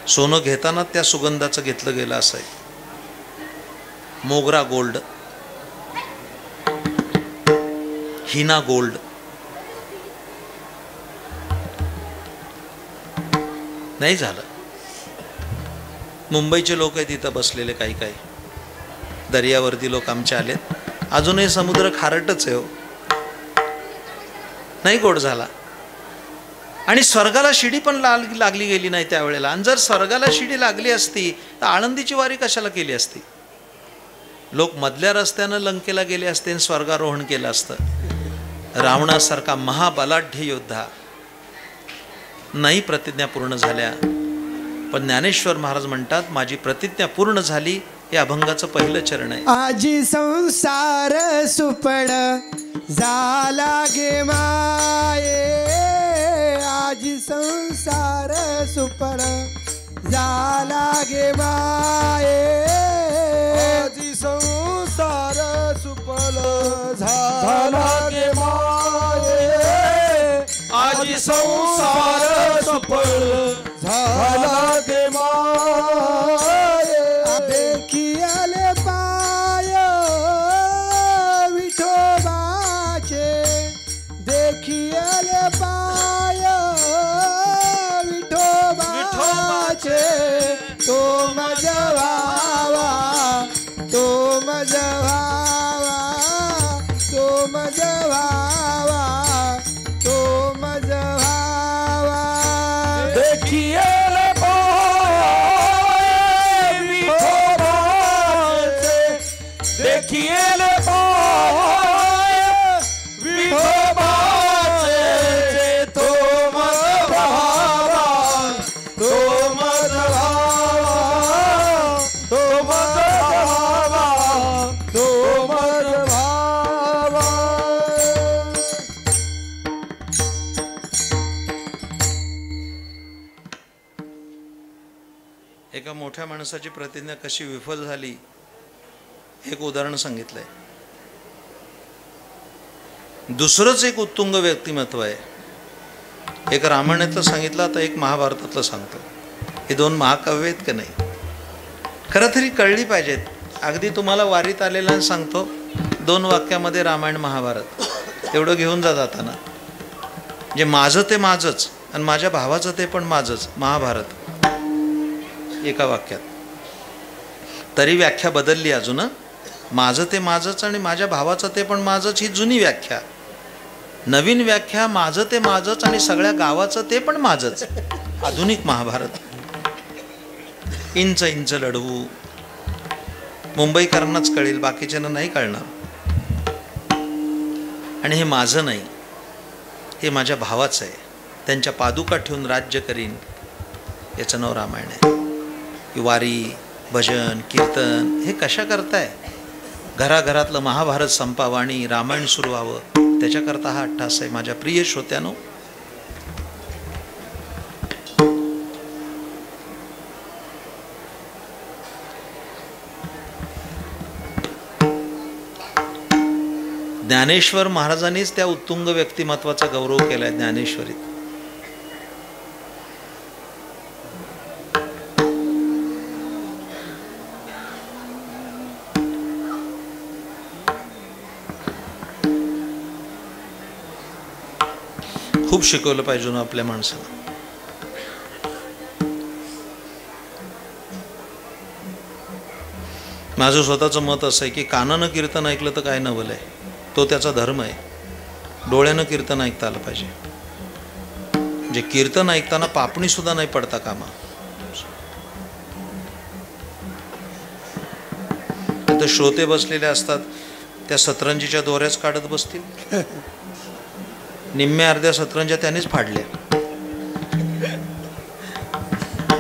सोनं घेताना त्या सुगंधाचं घेतलं गेलं असं आहे. मोगरा गोल्ड, हिना गोल्ड, नाही झालं. मुंबईचे लोक आहेत इथं बसलेले, काही दर्यावरती लोक आमचे आलेत. अजूनही समुद्र खारटच आहे हो, नाही गोड झाला. आणि स्वर्गाला शिडी पण लागली गेली नाही त्यावेळेला. आणि जर स्वर्गाला शिडी लागली असती तर आळंदीची वारी कशाला केली असती? लोक मधल्या रस्त्यानं लंकेला गेले असते आणि स्वर्गारोहण केलं असतं. रावणासारखा महाबलाढ्य योद्धा नाही प्रतिज्ञा पूर्ण झाल्या. पण ज्ञानेश्वर महाराज म्हणतात माझी प्रतिज्ञा पूर्ण झाली. हे अभंगाचं पहिलं चरण आहे. आजी संसार सुपड झाला गे माये, आजी संसार सुपड झाला गे माये, आजी संसार सुपड झाला गे माये, आजी संसार सुपड झाला गे माये. देखी आले पाय विठोबाचे, देखी आले पाय विठोबाचे, तो माझा भावा, तो माझा भावा, तो माझा भावा, तो माझा भावा. देखिएल पाय विठोबाचे तो मज भावा तो मज भावा तो मज भावा तो मज भावा. एका मोठ्या माणसाची प्रतिज्ञा कशी विफल झाली एक उदाहरण सांगितलंय. दुसरंच एक उत्तुंग व्यक्तिमत्व आहे. एक रामायणातलं सांगितलं, आता एक महाभारतातलं सांगतो. हे दोन महाकाव्य आहेत का नाही, खरं तरी कळली पाहिजेत. अगदी तुम्हाला वारीत आलेला सांगतो, 2 वाक्यामध्ये रामायण महाभारत एवढं घेऊन जाताना. जे माझं ते माझंच आणि माझ्या भावाचं ते पण माझंच, महाभारत एका वाक्यात. तरी व्याख्या बदलली अजून. माझं ते माझंच आणि माझ्या भावाचं ते पण माझंच ही जुनी व्याख्या. नवीन व्याख्या माझं ते माझंच आणि सगळ्या गावाचं ते पण माझंच, आधुनिक महाभारत. इंच इंच लढवू, मुंबईकरांनाच कळेल, बाकीच्यांना नाही कळणार. आणि हे माझं नाही, हे माझ्या भावाचं आहे. त्यांच्या पादुका ठेवून राज्य करीन, याचं नाव रामायण आहे. वारी, भजन, कीर्तन हे कशा करताय? घराघरातलं महाभारत संपावं आणि रामायण सुरू व्हावं, त्याच्याकरता हा अट्टास आहे. माझ्या प्रिय श्रोत्यानो, ज्ञानेश्वर महाराजांनीच त्या उत्तुंग व्यक्तिमत्वाचा गौरव केलाय ज्ञानेश्वरीत. खूप शिकवलं पाहिजे ना आपल्या माणसाला. माझं स्वतःचं मत असं आहे की कानानं कीर्तन ऐकलं तर काय नवल आहे, तो त्याचा धर्म आहे. डोळ्यानं कीर्तन ऐकता आलं पाहिजे. जे कीर्तन ऐकताना पापणी सुद्धा नाही पडता कामा. तर श्रोते बसलेले असतात, त्या सतरंजीच्या दोऱ्याच काढत बसतील. निम्म्या अर्ध्या सतरंज्या त्यानेच फाडल्या.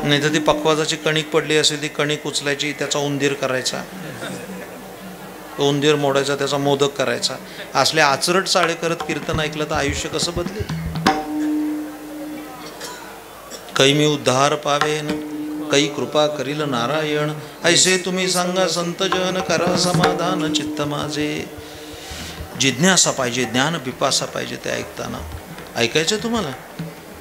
नाही तर ती पक्वाजाची कणिक पडली असेल, ती कणिक उचलायची, त्याचा उंदीर करायचा, उंदीर मोडायचा, त्याचा मोदक करायचा. असले आचरट चाळे करत कीर्तन ऐकलं तर आयुष्य कसं बदलेल? कै मी उद्धार पावेन, कै कृपा करील नारायण, ऐसे तुम्ही सांगा संत जन, करा समाधान चित्त माझे. जिज्ञासा पाहिजे, ज्ञान पिपासा पाहिजे ते ऐकताना. ऐकायचं तुम्हाला?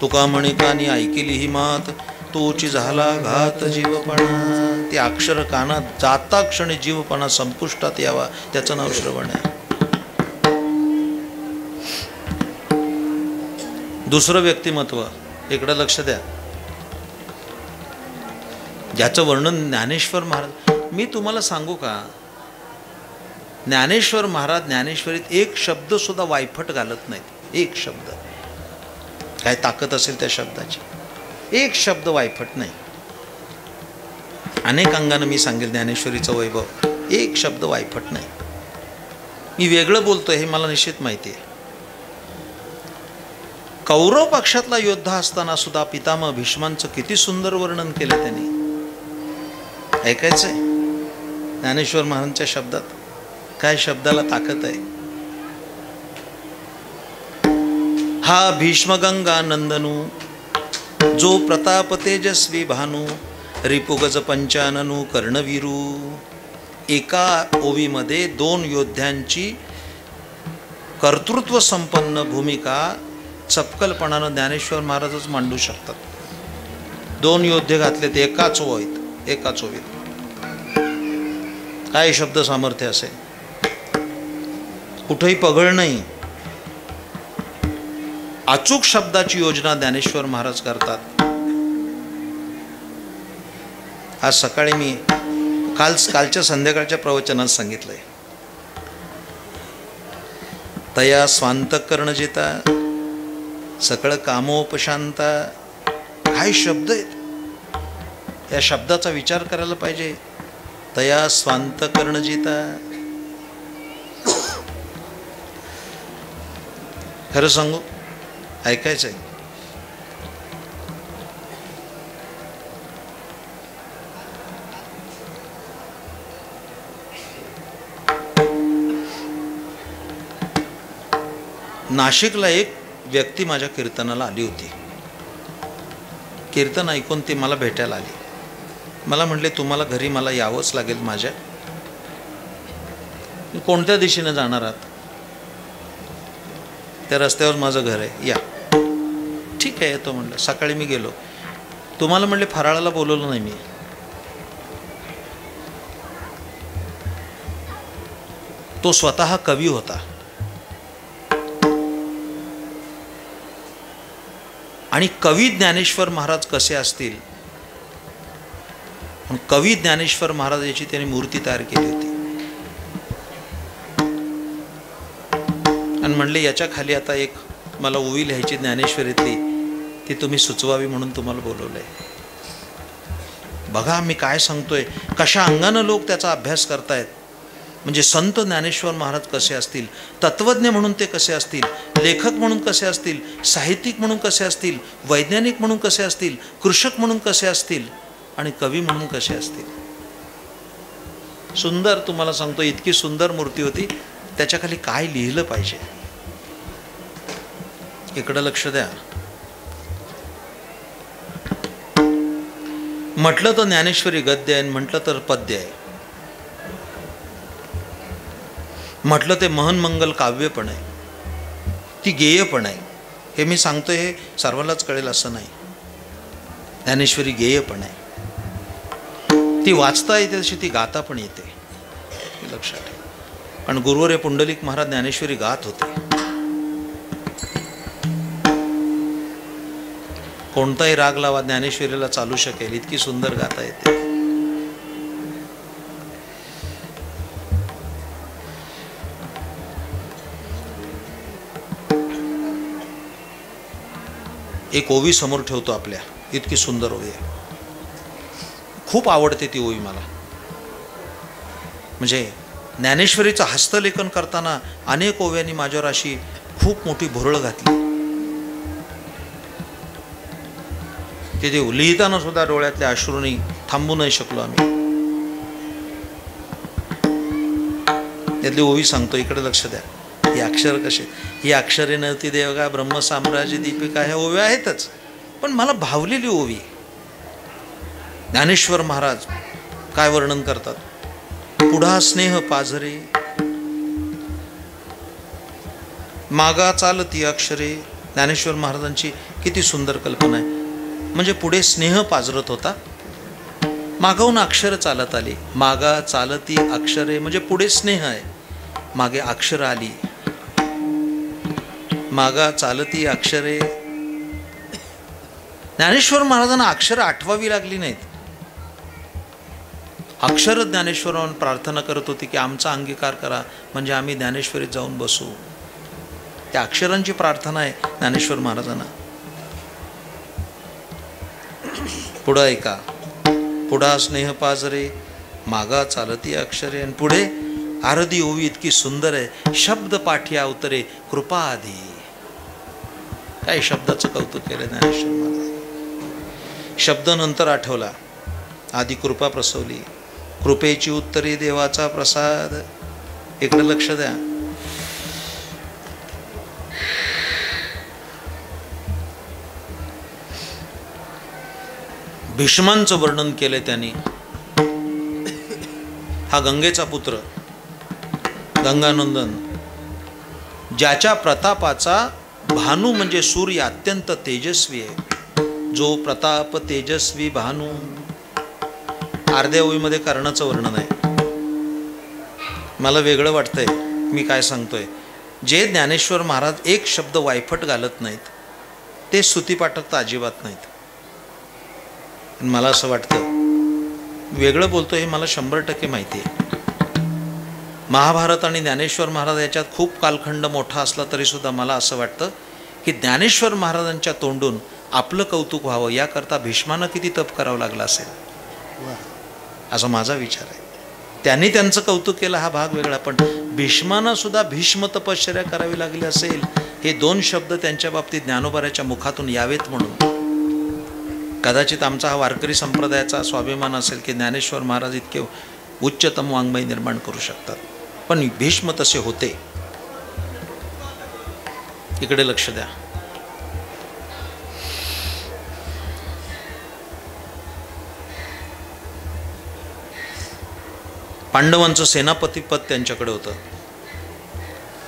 तुका म्हणे कानी ऐकेली ही मात, तोची झाला घात जीवपणा. ते अक्षर कानात जाता क्षणी जीवपणा संपुष्टात यावा, त्याचं नाव श्रवण आहे. दुसरं व्यक्तिमत्व, इकडं लक्ष द्या, ज्याचं वर्णन ज्ञानेश्वर महाराज. मी तुम्हाला सांगू का, ज्ञानेश्वर महाराज ज्ञानेश्वरीत एक शब्द सुद्धा वायफट घालत नाहीत. एक शब्द, काय ताकद असेल त्या शब्दाची, एक शब्द वायफट नाही. अनेक अंगानं मी सांगेल ज्ञानेश्वरीचं वैभव, एक शब्द वायफट नाही. मी वेगळं बोलतोय हे मला निश्चित माहिती आहे. कौरव पक्षातला योद्धा असताना सुद्धा पितामह भीष्मांचं किती सुंदर वर्णन केलं त्यांनी. ऐकायचंय ज्ञानेश्वर महाराजांच्या शब्दात, काय शब्दाला ताकद आहे. हा भीष्मगंगा नंदनू, जो प्रताप तेजस्वी भानू, रिपुगज पंचाननू कर्णवीरू. एका ओवीमध्ये 2 योद्ध्यांची कर्तृत्व संपन्न भूमिका चपकलपणानं ज्ञानेश्वर महाराजच मांडू शकतात. 2 योद्धे घातलेत एकाच ओवीत, एकाच ओवीत. काय शब्द सामर्थ्य असेल, कुठेही पगळ नाही. अचूक शब्दाची योजना ज्ञानेश्वर महाराज करतात. आज सकाळी मी कालच्या संध्याकाळच्या प्रवचनात सांगितलंय, तया स्वांतकर्ण जिता सकळ कामोपशांता. काय शब्द आहेत, या शब्दाचा विचार करायला पाहिजे. तया स्वांतकर्ण जिता, खरं सांगू, ऐकायचं आहे. नाशिकला एक व्यक्ती माझ्या कीर्तनाला आली होती. कीर्तन ऐकून ती मला भेटायला आली. मला म्हटले, तुम्हाला घरी मला यावंच लागेल माझ्या. कोणत्या दिशेने जाणार आहात? त्या रस्त्यावर माझं घर आहे, या. ठीक आहे येतो म्हटलं. सकाळी मी गेलो. तुम्हाला म्हटले फराळाला बोलवलं नाही मी. तो स्वतः कवी होता आणि कवी ज्ञानेश्वर महाराज कसे असतील, कवी ज्ञानेश्वर महाराज याची त्यांनी मूर्ती तयार केली होती आणि म्हणले याच्या खाली आता एक मला ओवी लिहायची ज्ञानेश्वरीतली, ती तुम्ही सुचवावी म्हणून तुम्हाला बोलवलंय. बघा मी काय सांगतोय, कशा अंगानं लोक त्याचा अभ्यास करतायत. म्हणजे संत ज्ञानेश्वर महाराज कसे असतील, तत्वज्ञ म्हणून ते कसे असतील, लेखक म्हणून कसे असतील, साहित्यिक म्हणून कसे असतील, वैज्ञानिक म्हणून कसे असतील, कृषक म्हणून कसे असतील आणि कवी म्हणून कसे असतील. सुंदर, तुम्हाला सांगतो, इतकी सुंदर मूर्ती होती. त्याच्या खाली काय लिहिलं पाहिजे, इकडं लक्ष द्या. म्हटलं तर ज्ञानेश्वरी गद्य आहे, म्हटलं तर पद्य आहे, म्हटलं ते महनमंगल काव्य पण आहे, ती गेय पण आहे. हे मी सांगतोय हे सर्वांनाच कळेल असं नाही. ज्ञानेश्वरी गेय पण आहे, ती वाचता येते तशी ती गाता पण येते, लक्षात ठेवा. कारण गुरुवर्य पुंडलिक महाराज ज्ञानेश्वरी गात होते. कोणताही राग लावा ज्ञानेश्वरीला चालू शकेल, इतकी सुंदर गाता येते. एक ओवी समोर ठेवतो आपल्या, इतकी सुंदर ओवी आहे. खूप आवडते ती ओवी मला. म्हणजे ज्ञानेश्वरीचं हस्तलेखन करताना अनेक ओव्यांनी माझ्यावर अशी खूप मोठी भुरळ घातली. ते लिहिताना सुद्धा डोळ्यातल्या अश्रूंनी थांबू नाही शकलो आम्ही. त्यातली ओवी सांगतो, इकडे लक्ष द्या. ही अक्षर कसे, ही अक्षरे नव्हती देवगा ब्रह्म साम्राज्य दीपिका, ह्या ओव्या आहेतच, पण मला भावलेली ओवी. ज्ञानेश्वर महाराज काय वर्णन करतात, पुढा स्नेह पाझरे मागा चालती अक्षरे. ज्ञानेश्वर महाराजांची किती सुंदर कल्पना आहे. म्हणजे पुढे स्नेह पाझरत होता, मागाहून अक्षर चालत आली. मागा चालती अक्षरे म्हणजे पुढे स्नेह आहे, मागे अक्षर आली. मागा चालती अक्षरे. ज्ञानेश्वर महाराजांना अक्षर आठवावी लागली नाहीत. अक्षर ज्ञानेश्वरांना प्रार्थना करत होती की आमचा अंगीकार करा, म्हणजे आम्ही ज्ञानेश्वरीत जाऊन बसू. त्या अक्षरांची प्रार्थना आहे ज्ञानेश्वर महाराजांना. पुढं ऐका, पुढा स्नेह पाजरे मागा चालती अक्षरे. आणि पुढे आरधी ओवी इतकी सुंदर आहे, शब्द पाठी अवतरे कृपा आधी. काय शब्दाचं कौतुक केलं ज्ञानेश्वर महाराज. शब्द नंतर आठवला, आधी कृपा प्रसवली. कृपेची उत्तरे देवाचा प्रसाद. इकडे लक्ष द्या. भीष्मांचं वर्णन केलंय त्यांनी. हा गंगेचा पुत्र गंगानंदन, ज्याच्या प्रतापाचा भानू म्हणजे सूर्य अत्यंत तेजस्वी आहे. जो प्रताप तेजस्वी भानू. अर्ध्या ओवीमध्ये कर्णाचं वर्णन आहे. मला वेगळं वाटतंय मी काय सांगतोय. जे ज्ञानेश्वर महाराज एक शब्द वायफट घालत नाहीत, ते स्तुतिपाठक तर अजिबात नाहीत. मला असं वाटतं वेगळं बोलतो हे मला 100% माहिती आहे. महाभारत आणि ज्ञानेश्वर महाराज याच्यात खूप कालखंड मोठा असला तरी सुद्धा मला असं वाटतं की ज्ञानेश्वर महाराजांच्या तोंडून आपलं कौतुक व्हावं याकरता भीष्मानं किती तप करावं लागलं असेल, असा माझा विचार आहे. त्यांनी त्यांचं कौतुक केलं हा भाग वेगळा, पण भीष्मानं सुद्धा भीष्म तपश्चर्या करावी लागली असेल हे 2 शब्द त्यांच्या बाबतीत ज्ञानोबाराच्या मुखातून यावेत म्हणून. कदाचित आमचा हा वारकरी संप्रदायाचा स्वाभिमान असेल की ज्ञानेश्वर महाराज इतके उच्चतम वाङ्मय निर्माण करू शकतात, पण भीष्म तसे होते. इकडे लक्ष द्या. पांडवांचं सेनापतीपद त्यांच्याकडे होतं,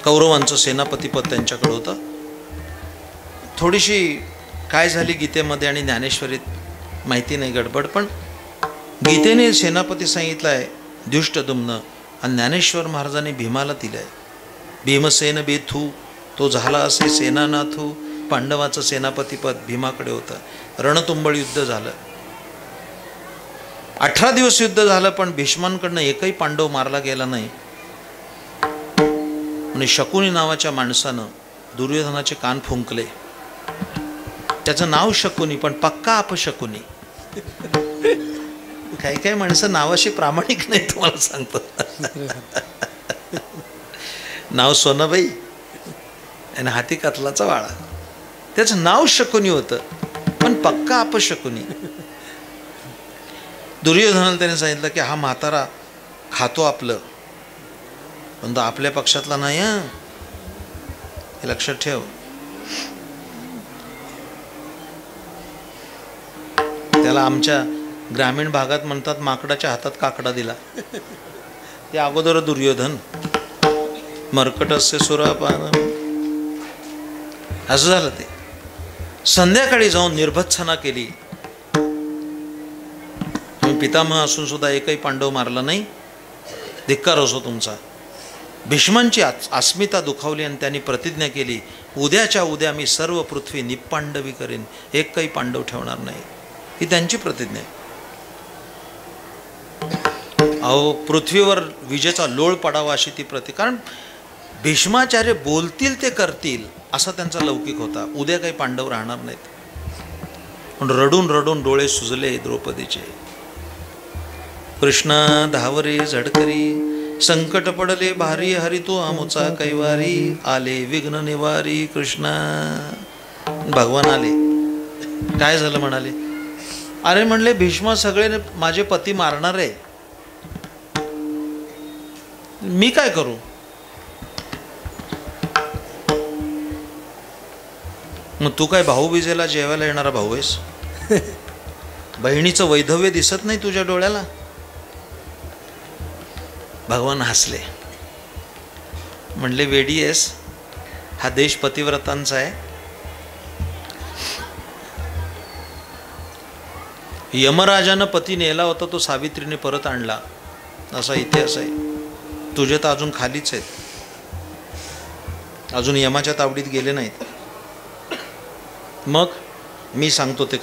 कौरवांचं सेनापतीपद त्यांच्याकडे होतं. थोडीशी काय झाली गीतेमध्ये आणि ज्ञानेश्वरीत माहिती नाही, गडबड. पण गीतेने सेनापती सांगितलं आहे द्युष्टदुम्न, आणि ज्ञानेश्वर महाराजांनी भीमाला दिलं आहे भीमसेन बेथू, तो झाला असे सेनानाथू. पांडवाचं सेनापतीपद भीमाकडे होतं. रणतुंबळ युद्ध झालं, 18 दिवस युद्ध झालं, पण भीष्मांकडनं एकही पांडव मारला गेला नाही. आणि शकुनी नावाच्या माणसानं दुर्योधनाचे कान फुंकले. त्याचं नाव शकुनी पण पक्का अपशकुनी. काही काही माणसं नावाशी प्रामाणिक नाही, तुम्हाला सांगतो. नाव सोनाबाई आणि हाती कतलाचा वाळा. त्याचं नाव शकुनी होतं पण पक्का अपशकुनी. दुर्योधनाला त्याने सांगितलं की हा म्हातारा खातो आपलं, पण तो आपल्या पक्षातला नाही, हे लक्षात ठेव. त्याला आमच्या ग्रामीण भागात म्हणतात माकडाच्या हातात काकडा दिला. ते अगोदर दुर्योधन मर्कटस्य सुरापान, असं झालं. ते संध्याकाळी जाऊन निर्भत्सना केली. तुम्ही पितामह असून सुद्धा एकही पांडव मारला नाही, धिक्कार असो तुमचा. भीष्मांची अस्मिता दुखावली आणि त्यांनी प्रतिज्ञा केली, उद्याच्या उद्या मी सर्व पृथ्वी निपांडवी करेन, एकही पांडव ठेवणार नाही. ही त्यांची प्रतिज्ञा आहे. अहो, पृथ्वीवर विजेचा लोळ पडावा अशी ती कारण भीष्माचार्य बोलतील ते करतील असा त्यांचा लौकिक होता. उद्या काही पांडव राहणार नाहीत. पण रडून रडून डोळे सुजले द्रौपदीचे. कृष्णा धावरे झडकरी, संकट पडले भारी, हरी तू आमुचा कैवारी, आले विघ्न निवारी कृष्णा. भगवान आले. काय झालं म्हणाले, अरे म्हणले भीष्मा सगळे माझे पती मारणार आहे, मी काय करू. मग तू काय भाऊबीजेला जेवायला येणारा भाऊ आहेस? बहिणीचं वैधव्य दिसत नाही तुझ्या डोळ्याला? भगवान हसले, म्हणले वेडी आहेस, हा देश पतिव्रतांचा आहे. यमराजानं पती नेला होता, तो सावित्रीने परत आणला, असा इतिहास आहे. तुझे तर अजून खालीच आहेत, अजून यमाच्या तावडीत गेले नाहीत. मग मी सांगतो ते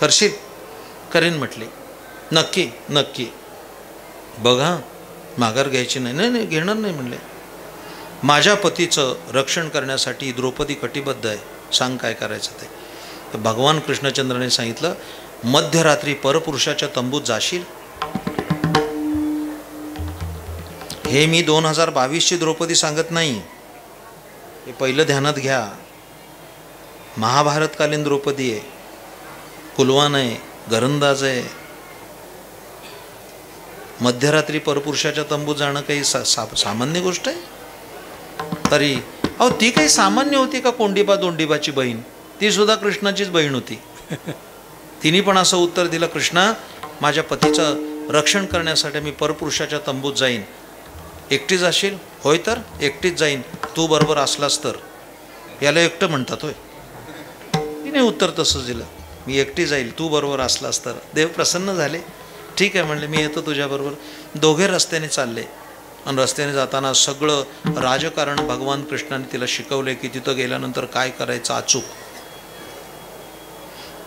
करशील? करेन म्हटले. नक्की नक्की. बघा, माघार घ्यायची नाही. नाही नाही, घेणार नाही म्हणले. माझ्या पतीचं रक्षण करण्यासाठी द्रौपदी कटिबद्ध आहे, सांग काय करायचं ते. तर भगवान कृष्णचंद्राने सांगितलं, मध्यरात्री परपुरुषाच्या तंबूत जाशील. हे मी 2022ची द्रौपदी सांगत नाही, हे पहिलं ध्यानात घ्या. महाभारतकालीन द्रौपदी आहे, कुलवान आहे, घरंदाज आहे. मध्यरात्री परपुरुषाच्या तंबूत जाणं काही सामान्य गोष्ट आहे? तरी अहो, ती काही सामान्य होती का? कोंडीबा दोंडीबाची बहीण, ती सुद्धा कृष्णाचीच बहीण होती. तिने पण असं उत्तर दिलं, कृष्णा, माझ्या पतीचं रक्षण करण्यासाठी मी परपुरुषाच्या तंबूत जाईन. एकटी जाशील? होय तर एकटीच जाईन, तू बरोबर असलास तर. याला एकटं म्हणतात होय? तिने उत्तर तसंच दिलं, मी एकटी जाईल, तू बरोबर असलास तर. देव प्रसन्न झाले. ठीक आहे म्हणले, मी येतो तुझ्याबरोबर. दोघे रस्त्याने चालले आणि रस्त्याने जाताना सगळं राजकारण भगवान कृष्णाने तिला शिकवले की तिथं गेल्यानंतर काय करायचं अचूक.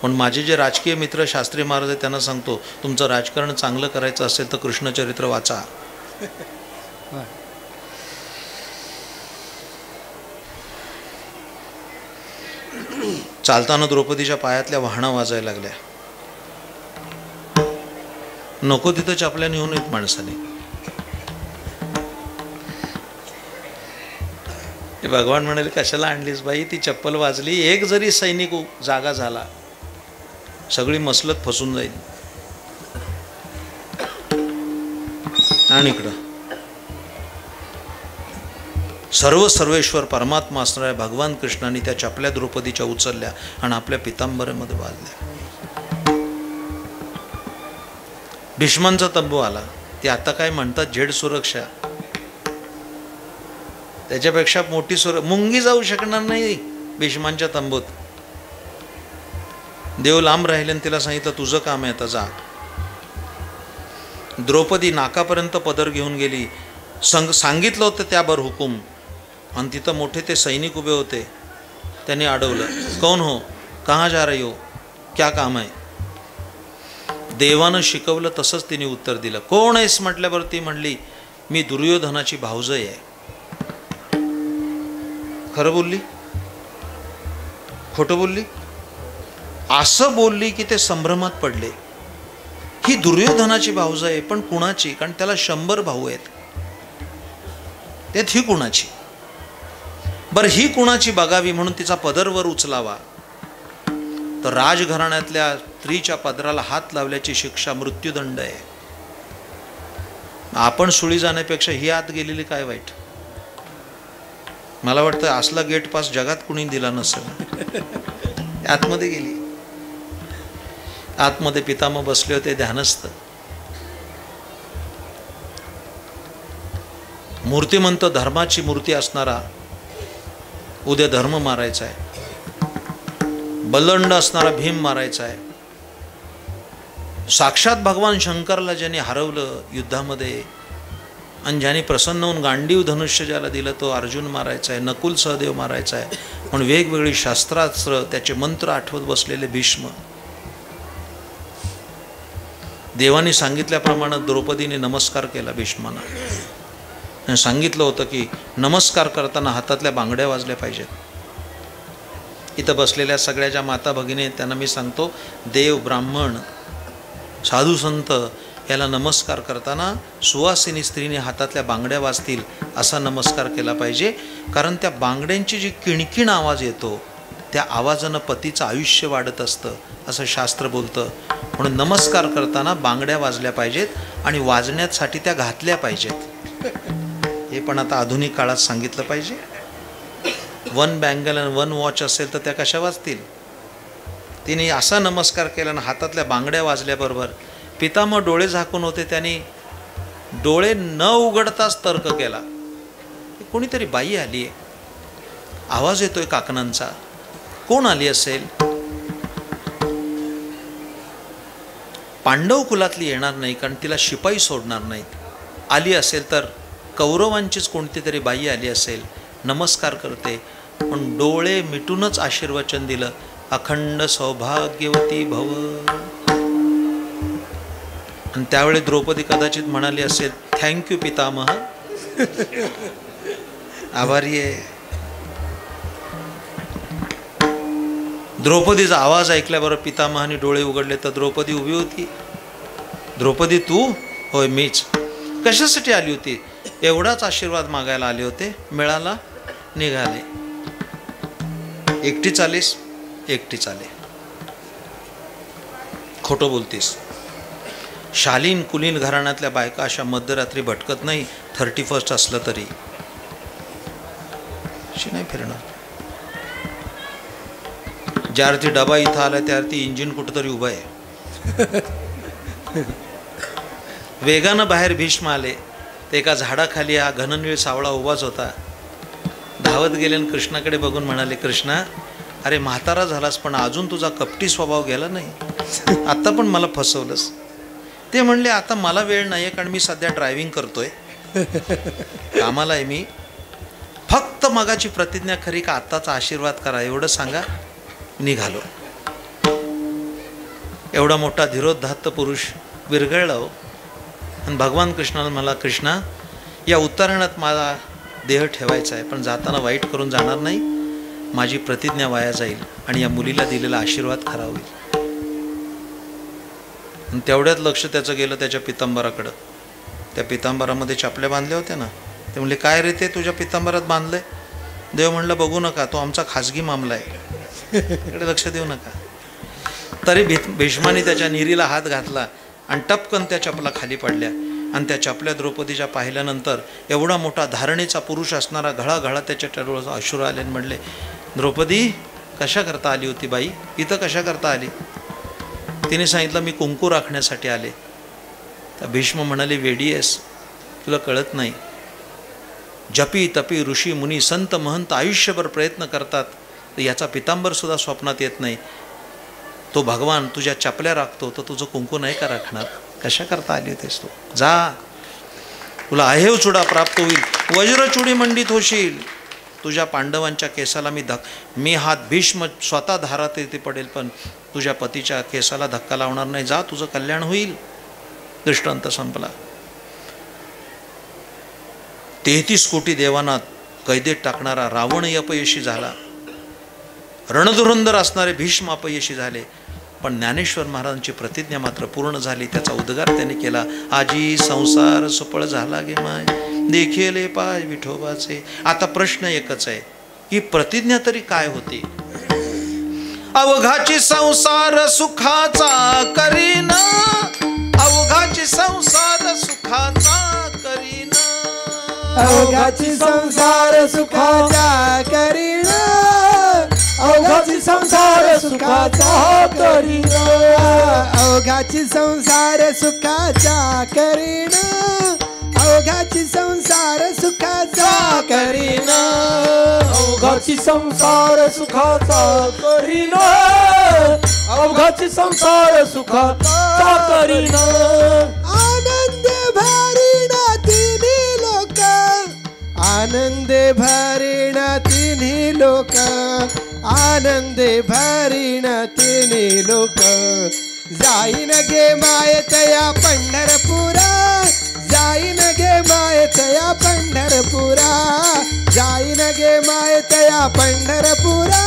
पण माझे जे राजकीय मित्र शास्त्री महाराज आहेत त्यांना सांगतो, तुमचं राजकारण चांगलं करायचं असेल तर कृष्णचरित्र वाचा. चालताना द्रौपदीच्या पायातल्या वाहणा वाजायला लागल्या. नको तिथं चपल्या नेऊन येत माणसाने. ते भगवान म्हणाले, कशाला आणलीस बाई, ती चप्पल वाजली, एक जरी सैनिक जागा झाला सगळी मसलत फसून जाईल. आणि इकडं सर्वेश्वर परमात्मा असणाऱ्या भगवान कृष्णाने त्या चपल्या द्रौपदीच्या उचलल्या आणि आपल्या पितांबऱ्यामध्ये बांधल्या. भीष्मांचा तंबू आला. ते आता काय म्हणतात झेड सुरक्षा, त्याच्यापेक्षा मोठी मुंगी जाऊ शकणार नाही भीष्मांच्या तंबूत. देव लांब राहिले आणि तिला सांगितलं, तुझं काम आहे, आता जा. द्रौपदी नाकापर्यंत पदर घेऊन गेली. सांगितलं होतं त्याबर हुकूम, आणि तिथं मोठे ते सैनिक उभे होते. त्यांनी अडवलं, कौन हो, कहाँ जा रही हो, क्या काम आहे. देवानं शिकवलं तसंच तिने उत्तर दिलं. कोण आहेस म्हटल्यावर ती म्हणली, मी दुर्योधनाची भावजय आहे. खरं बोलली, खोटं बोलली? असं बोलली की ते संभ्रमात पडले. ही दुर्योधनाची भावजय आहे, पण कुणाची? कारण त्याला 100 भाऊ आहेत, त्यात ही कुणाची? बरं, ही कुणाची बघावी म्हणून तिचा पदरवर उचलावा, तर राजघराण्यातल्या स्त्रीच्या पदराला हात लावल्याची शिक्षा मृत्यूदंड आहे. आपण सुळी जाण्यापेक्षा ही आत गेलेली काय वाईट? मला वाटतं असला गेट पास जगात कुणी दिला नसेल. आतमध्ये गेली. आतमध्ये पितामह बसले होते ध्यानस्थ. मूर्तिमंत धर्माची मूर्ती असणारा उद्या धर्म मारायचा आहे. बलंड असणारा भीम मारायचा आहे. साक्षात भगवान शंकरला ज्यांनी हरवलं युद्धामध्ये आणि ज्यांनी प्रसन्न होऊन गांडीव धनुष्य ज्याला दिलं तो अर्जुन मारायचा आहे, नकुल सहदेव मारायचा आहे. म्हणून वेगवेगळी शास्त्रास्त्र त्याचे मंत्र आठवत बसलेले भीष्म. देवाने सांगितल्याप्रमाणे द्रौपदीने नमस्कार केला भीष्मांना. सांगितलं होतं की नमस्कार करताना हातातल्या बांगड्या वाजल्या पाहिजेत. इथं बसलेल्या सगळ्या ज्या माता भगिनी त्यांना मी सांगतो, देव ब्राह्मण साधू संत याला नमस्कार करताना सुवासिनी स्त्रीने हातातल्या बांगड्या वाजतील असा नमस्कार केला पाहिजे. कारण त्या बांगड्यांची जी किणकिण आवाज येतो त्या आवाजानं पतीचं आयुष्य वाढत असतं असं शास्त्र बोलतं. म्हणून नमस्कार करताना बांगड्या वाजल्या पाहिजेत आणि वाजण्यासाठी त्या घातल्या पाहिजेत. हे पण आता आधुनिक काळात सांगितलं पाहिजे. 1 बँगल आणि 1 वॉच असेल तर त्या कशा वाजतील? तिने असा नमस्कार केला आणि हातातल्या बांगड्या वाजल्याबरोबर पितामह डोळे झाकून होते, त्यांनी डोळे न उघडताच तर्क केला, कोणीतरी बाई आली आहे, आवाज येतोय काकणांचा, कोण आली असेल? पांडव कुलातली येणार नाही, कारण तिला शिपाई सोडणार नाहीत. आली असेल तर कौरवांचीच कोणती तरी बाई आली असेल. नमस्कार करते, पण डोळे मिटूनच आशीर्वचन दिलं, अखंड सौभाग्यवती भव. आणि त्यावेळी द्रौपदी कदाचित म्हणाली असेल, थँक्यू पितामह, आभारी आहे. द्रौपदीचा आवाज ऐकल्याबरोबर पितामहाने डोळे उघडले तर द्रौपदी उभी होती. द्रौपदी तू? होय मीच. कशासाठी आली होती? एवढाच आशीर्वाद मागायला आले होते, मिळाला, निघाले. एकटी चालीस? एकटी चाले. खोटं बोलतीस. शालीन कुलीन घराण्यातल्या बायका अशा मध्यरात्री भटकत नाही, 31 असलं तरी अशी नाही फिरणार. ज्या अर्थी डबा इथं आला त्या अर्थी इंजिन कुठंतरी उभं आहे. वेगानं बाहेर भीष्म आले. ते एका झाडाखाली हा घननीळ सावळा उभाच होता. धावत गेले आणि कृष्णाकडे बघून म्हणाले, कृष्णा, अरे म्हातारा झालास पण अजून तुझा कपटी स्वभाव गेला नाही, आता पण मला फसवलंस. ते म्हणले, आता मला वेळ नाही आहे, कारण मी सध्या ड्रायव्हिंग करतोय, कामाला आहे मी. फक्त मगाची प्रतिज्ञा खरी का आत्ताचा आशीर्वाद करा एवढं सांगा. निघालो. एवढा मोठा धीरोदात्त पुरुष विरघळला हो. आणि भगवान कृष्णाला मला, कृष्णा, या उत्तरायणात माझा देह ठेवायचा आहे, पण जाताना वाईट करून जाणार नाही, माझी प्रतिज्ञा वाया जाईल आणि या मुलीला दिलेला आशीर्वाद खरा होईल. आणि तेवढ्यात लक्ष त्याचं गेलं त्याच्या पितांबराकडं. त्या पितांबरामध्ये चपल्या बांधल्या होत्या ना. ते म्हणले, काय रे ते तुझ्या पितांबरात बांधलंय? देव म्हणलं बघू नका, तो आमचा खाजगी मामला आहे, इकडे लक्ष देऊ नका. तरी भीष्माने त्याच्या निरीला हात घातला आणि टपकन त्या चपला खाली पडल्या. आणि त्या चपल्या द्रौपदीच्या पाहिल्यानंतर एवढा मोठा धारणेचा पुरुष असणारा घळाघळा त्याच्या डोळ्यात अश्रू आले आणि म्हणले, द्रौपदी कशा करता आली होती बाई, इथं कशा करता आली? तिने सांगितलं मी कुंकू राखण्यासाठी आले. तर भीष्म म्हणाले, वेडी आहेस, तुला कळत नाही. जपी तपी ऋषी मुनी संत महंत आयुष्यभर प्रयत्न करतात, तर याचा पितांबरसुद्धा स्वप्नात येत नाही. तो भगवान तुझ्या चपल्या राखतो, तर तुझं कुंकू नाही का राखणार? कशा करता आली होतेस तू? जा, तुला आहेव चुडा प्राप्त होईल, वज्रचुडी मंडित होशील. तुझ्या पांडवांच्या केसाला मी हात भीष्म स्वतः धारात येते पडेल, पण तुझ्या पतीच्या केसाला धक्का लावणार नाही. जा, तुझं कल्याण होईल. दृष्टांत संपला. 33 कोटी देवांना कैदेत टाकणारा रावण अपयशी झाला. रणधुरंधर असणारे भीष्म अपयशी झाले, पण ज्ञानेश्वर महाराजांची प्रतिज्ञा मात्र पूर्ण झाली. त्याचा उद्गार त्याने केला, आजी संसार सुफळ झाला गे माय, देखिले पाय विठोबाचे. आता प्रश्न एकच आहे, ही प्रतिज्ञा तरी काय होती? अवघाची संसार सुखाचा करीन, अवघाची संसार सुखाचा करीन, अवघाची संसार सुखाचा करीन, अवघाची संसार सुखाचा करीन, अवघाची संसार सुखाचा करीन, अवघाची संसार सुखाचा करीन, अवघाची संसार सुखाचा करीन, अवघाची संसार सुखाचा करीन. आनंद भरीण तिन्ही लोक, आनंद भरीण तिन्ही लोक, आनंद भरीण तिन्ही लोक. जाईन गे मायतया पंढरपुरा, जाईन गे मायतया पंढरपुरा, जाईन गे मायतया पंढरपुरा,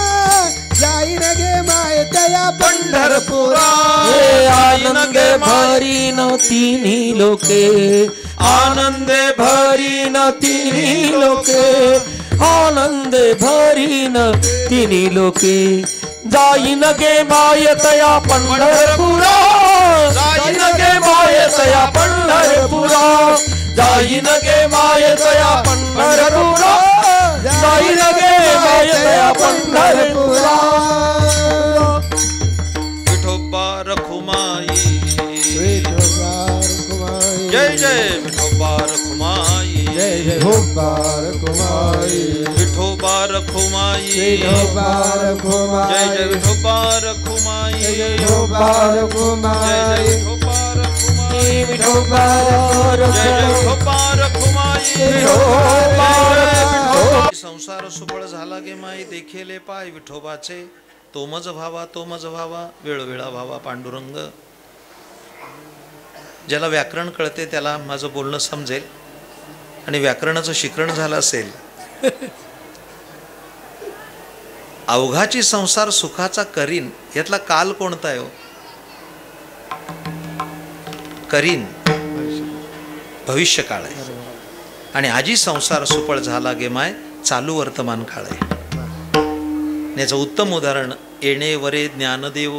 जाईन गे मायतया पंढरपुरा. आनंद भरीन तिन्ही लोके, आनंद भरीन तिन्ही लोके, आनंद भरीन तिन्ही लोके. जाईन गे मायतया पंढरपुरा, जाईन गे मायतया पंढरपुरा, जाईन गे मायतया पंढरपुरा, जाईन गे मायतया पंढरपुरा. विठोबा रखुमाई, जय जय विठोबा रखुमाई, जय जय विठोबा रखुमाई, विठोबा रखुमाई, विठोबा रखुमाई, जय जय विठोबा रखुमाई, जय जय विठोबा रखुमाई, जय जय विठोबा रखुमाई, विठोबा जय जय विठोबा रखुमाई, विठोबा. संसार सुफळ झाला गे माई, देखिले पाय विठोबाचे. तोमज भावा, तोमज भावा, वेळोवेळा भावा पांडुरंग. ज्याला व्याकरण कळते त्याला माझं बोलणं समजेल, आणि व्याकरणाचं शिकरण झालं असेल. अवघाची संसार सुखाचा करीन, यातला काल कोणता आहे? करीन भविष्य काळ आहे, आणि आजी संसार सुफळ झाला गे माय चालू वर्तमान काळ आहे. याचं उत्तम उदाहरण येणे वरे ज्ञानदेव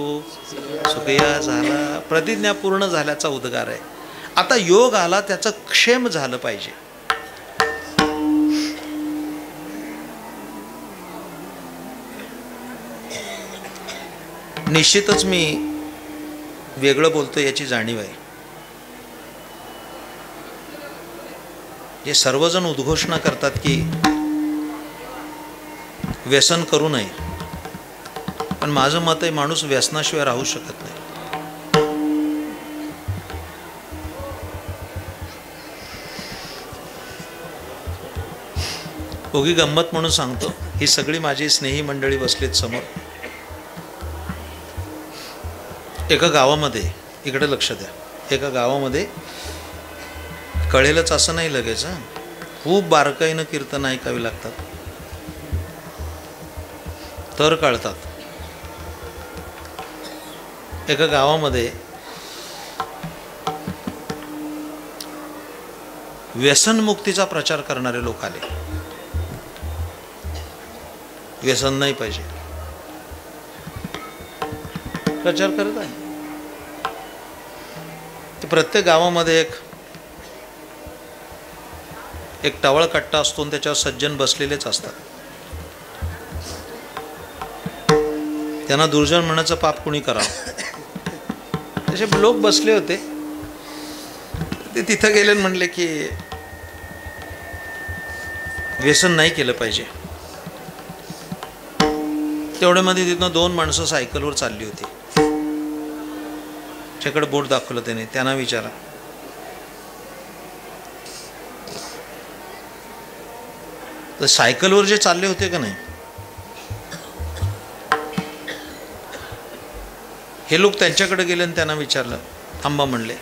सुखया झाला, प्रतिज्ञा पूर्ण झाल्याचा उद्गार आहे. आता योग आला, त्याचं क्षेम झालं पाहिजे. निश्चितच मी वेगळं बोलतो याची जाणीव आहे. जे सर्वजण उद्घोषणा करतात की व्यसन करू नये, पण माझं मत आहे माणूस व्यसनाशिवाय राहू शकत नाही. उगी गंमत म्हणून सांगतो, ही सगळी माझी स्नेही मंडळी बसलीत समोर. एका गावामध्ये, इकडे लक्ष द्या, एका गावामध्ये कळेलच असं नाही लगेच, खूप बारकाईनं कीर्तन ऐकावी लागतात तर कळतात. एका गावामध्ये व्यसनमुक्तीचा प्रचार करणारे लोक आले. व्यसन नाही पाहिजे, प्रचार करत आहे. ते प्रत्येक गावामध्ये एक टवळ कट्टा असतो आणि त्याच्यावर सज्जन बसलेलेच असतात. त्यांना दुर्जन म्हणायचं पाप कुणी करावं. तसे लोक बसले होते. ते तिथं गेले आणि म्हणले की व्यसन नाही केलं पाहिजे. तेवढ्यामध्ये तिथनं 2 माणसं सायकलवर चालली होती. त्याच्याकडे बोट दाखवलं त्याने. त्यांना विचारा, तर सायकलवर जे चालले होते का नाही, हे लोक त्यांच्याकडे गेले आणि त्यांना विचारलं, थांबा म्हणले,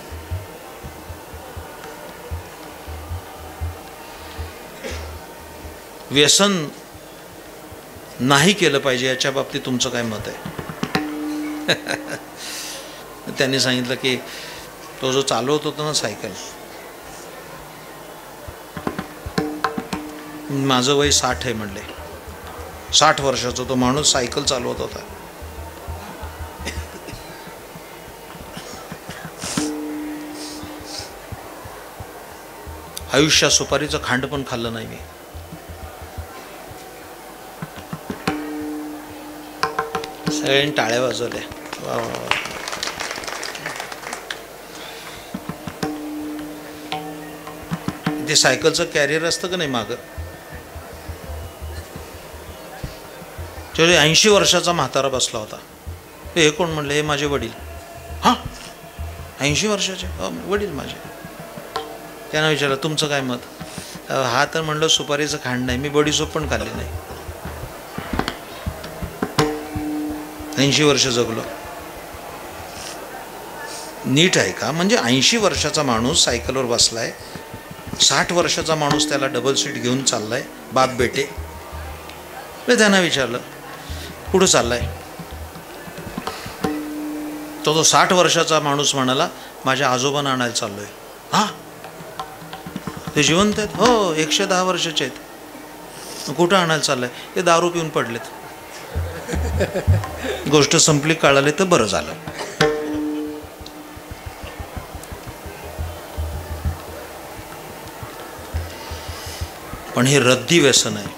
व्यसन नाही केलं पाहिजे याच्या बाबतीत तुमचं काय मत आहे? त्यांनी सांगितलं की तो जो चालवत होता ना सायकल, माझं वय 60 आहे म्हणले. 60 वर्षाचा तो माणूस सायकल चालवत होता. आयुष्यात सुपारीचं खांड पण खाल्लं नाही मी. सगळ्यांनी टाळ्या वाजवल्या. वा वा वा. ते सायकलचं कॅरियर असतं का नाही मागं, 80 वर्षाचा म्हातारा बसला होता. हे कोण म्हणले? हे माझे वडील. हां, 80 वर्षाचे? वडील माझे. त्यांना विचारलं, तुमचं काय मत? हा तर म्हणलं सुपारीचं खांड नाही, मी बडीसोप पण खाल्ली नाही. 80 वर्ष जगलो. नीट आहे का? म्हणजे 80 वर्षाचा माणूस सायकलवर बसलाय, 60 वर्षाचा माणूस त्याला डबल सीट घेऊन चाललाय, बाप बेटे. मी त्यांना विचारलं, कुठं चाललाय? तो 60 वर्षाचा माणूस म्हणाला, माझ्या आजोबांना आणायला चाललोय. हा, ते जिवंत आहेत? हो, 110 वर्षाचे आहेत. कुठं आणायला चाललंय? ते दारू पिऊन पडलेत. गोष्ट संपली, कळाली तर बरं झालं. पण हे रद्दी व्यसन आहे.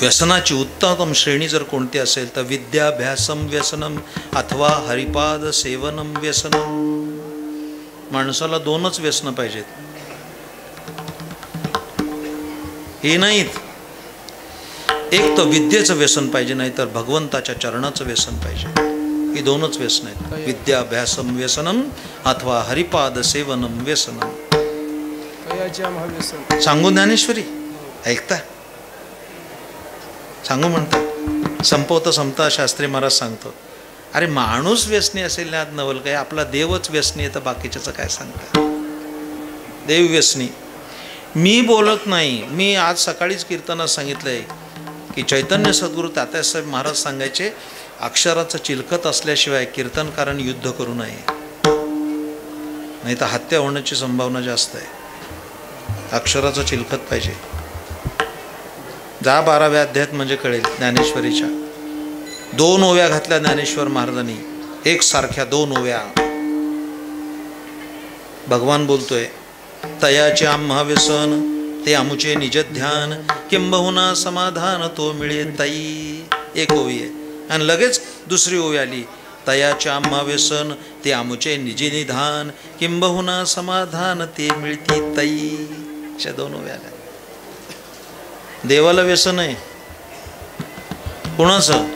व्यसनाची उत्तम श्रेणी जर कोणती असेल तर विद्याभ्यासम व्यसनम अथवा हरिपाद सेवनम व्यसनम. माणसाला 2च व्यसन पाहिजेत. हे नाहीत, एक तर विद्येचं व्यसन पाहिजे, नाही तर भगवंताच्या चरणाचं व्यसन पाहिजे. ही 2च व्यसन आहेत. विद्याभ्यासम व्यसनम अथवा हरिपाद सेवनम व्यसनम. सांगू ज्ञानेश्वरी? ऐकता? सांगू म्हणता. संपवता संपता शास्त्री महाराज सांगतो, अरे माणूस व्यसनी असेल ना नवल काय, आपला देवच व्यसनी आहे तर बाकीच्याचं काय सांगता? देव व्यसनी. मी बोलत नाही. मी आज सकाळीच कीर्तनात सांगितलंय की चैतन्य सद्गुरू तात्यासाहेब महाराज सांगायचे, अक्षराचं चिलखत असल्याशिवाय कीर्तनकारांनी युद्ध करू नये, नाही तर हत्या होण्याची संभावना जास्त आहे. अक्षराचं चिलखत पाहिजे. जा 12व्या अध्यायात म्हणजे कळेल. ज्ञानेश्वरीच्या 2 ओव्या घातल्या ज्ञानेश्वर महाराजांनी, एकसारख्या 2 ओव्या. भगवान बोलतोय, तयाचे आम्हा व्यसन ते आमुचे निज ध्यान, किंबहुना समाधान तो मिळे ताई. एक ओवी आहे. आणि लगेच दुसरी ओवी आली, तयाचे आम्हा व्यसन ते आमुचे निजी निधान, किंबहुना समाधान ते मिळती ताई. अशा 2 ओव्या आल्या. देवाला व्यसन आहे. कोणाचं?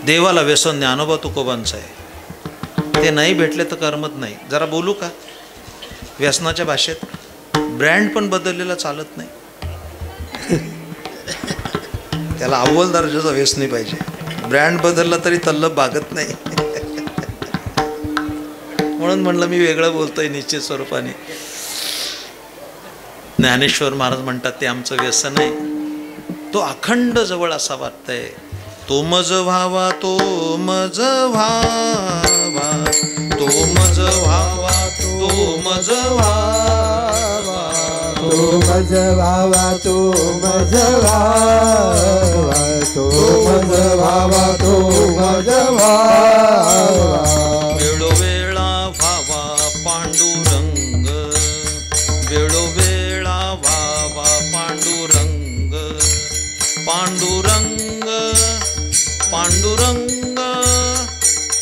देवाला व्यसन ज्ञानोबा तुकोबांचं आहे. ते नाही भेटले तर करमत नाही. जरा बोलू का व्यसनाच्या भाषेत? ब्रँड पण बदललेला चालत नाही. त्याला अव्वल दर्जाचा व्यसनी पाहिजे. ब्रँड बदलला तरी तल्लब बागत नाही. म्हणून म्हणलं मी वेगळं बोलतोय निश्चित स्वरूपाने. ज्ञानेश्वर महाराज म्हणतात ते आमचं व्यसन आहे. तो अखंड जवळ असा वाटतंय. तो मज व्हावा, तो मज व्हावा, तो मज व्हावा, तो मज व्हावा, तो तो मज भावा तो मज भावा तो मज भावा तो मज भावा वेळोवेळा व्हावा पांडुरंग वेळोवेळा व्हावा पांडुरंग पांडुरंग पांडुरंग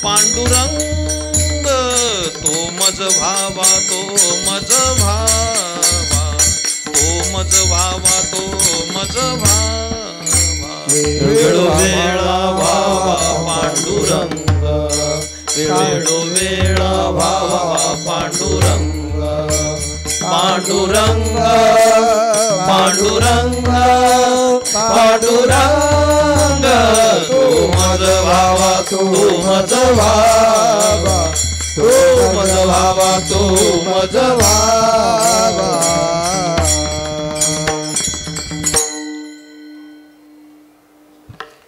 पांडुरंग तो मज भावा तो मज भावा तो मज भावा तो मज भावा वेळोवेळा व्हावा पांडुरंग वेळोवेळा व्हावा पांडुरंग पांडुरंग पांडुरंग पांडुरंग तो मज भावा तो मज भावा तो मज भावा तो मज भावा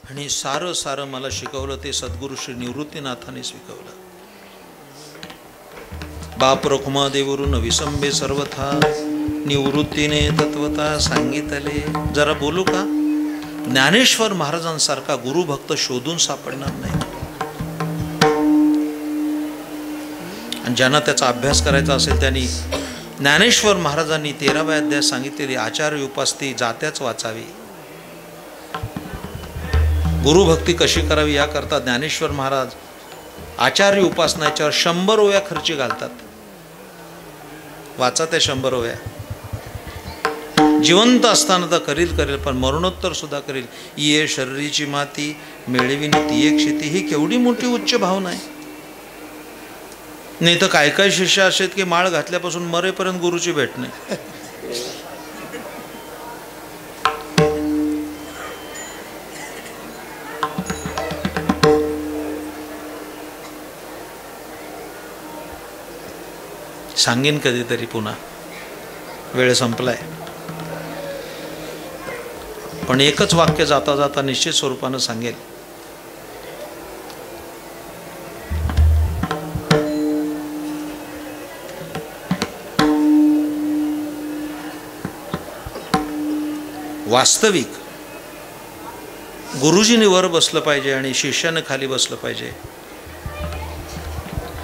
आणि सारं सारं मला शिकवलं ते सद्गुरु श्री निवृत्तीनाथाने शिकवलं. बाप रखुमादेवरून विसंबे सर्वथा निवृत्तीने तत्वता सांगितले. जरा बोलू का? ज्ञानेश्वर महाराजांसारखा गुरुभक्त शोधून सापडणार नाही. आणि ज्यांना त्याचा अभ्यास करायचा असेल त्यांनी ज्ञानेश्वर महाराजांनी 13व्या अध्यायात सांगितलेली आचार्य उपासती जात्याच वाचावी. गुरुभक्ती कशी करावी याकरता ज्ञानेश्वर महाराज आचार्य उपासनाच्यावर 100 ओव्या खर्ची घालतात. वाचा त्या 100 ओव्या. जिवंत असताना तर करील पण मरणोत्तर सुद्धा करील. ये शरीरीची माती मिळविन ती एक शेती. ही केवढी मोठी उच्च भावना आहे. नाही तर काय काय शिष्य असे आहेत की माळ घातल्यापासून मरेपर्यंत गुरुची भेट नाही. सांगेन कधीतरी पुन्हा, वेळ संपलाय. पण एकच वाक्य जाता जाता निश्चित स्वरूपानं सांगेल. वास्तविक गुरुजीने वर बसलं पाहिजे आणि शिष्यानं खाली बसलं पाहिजे.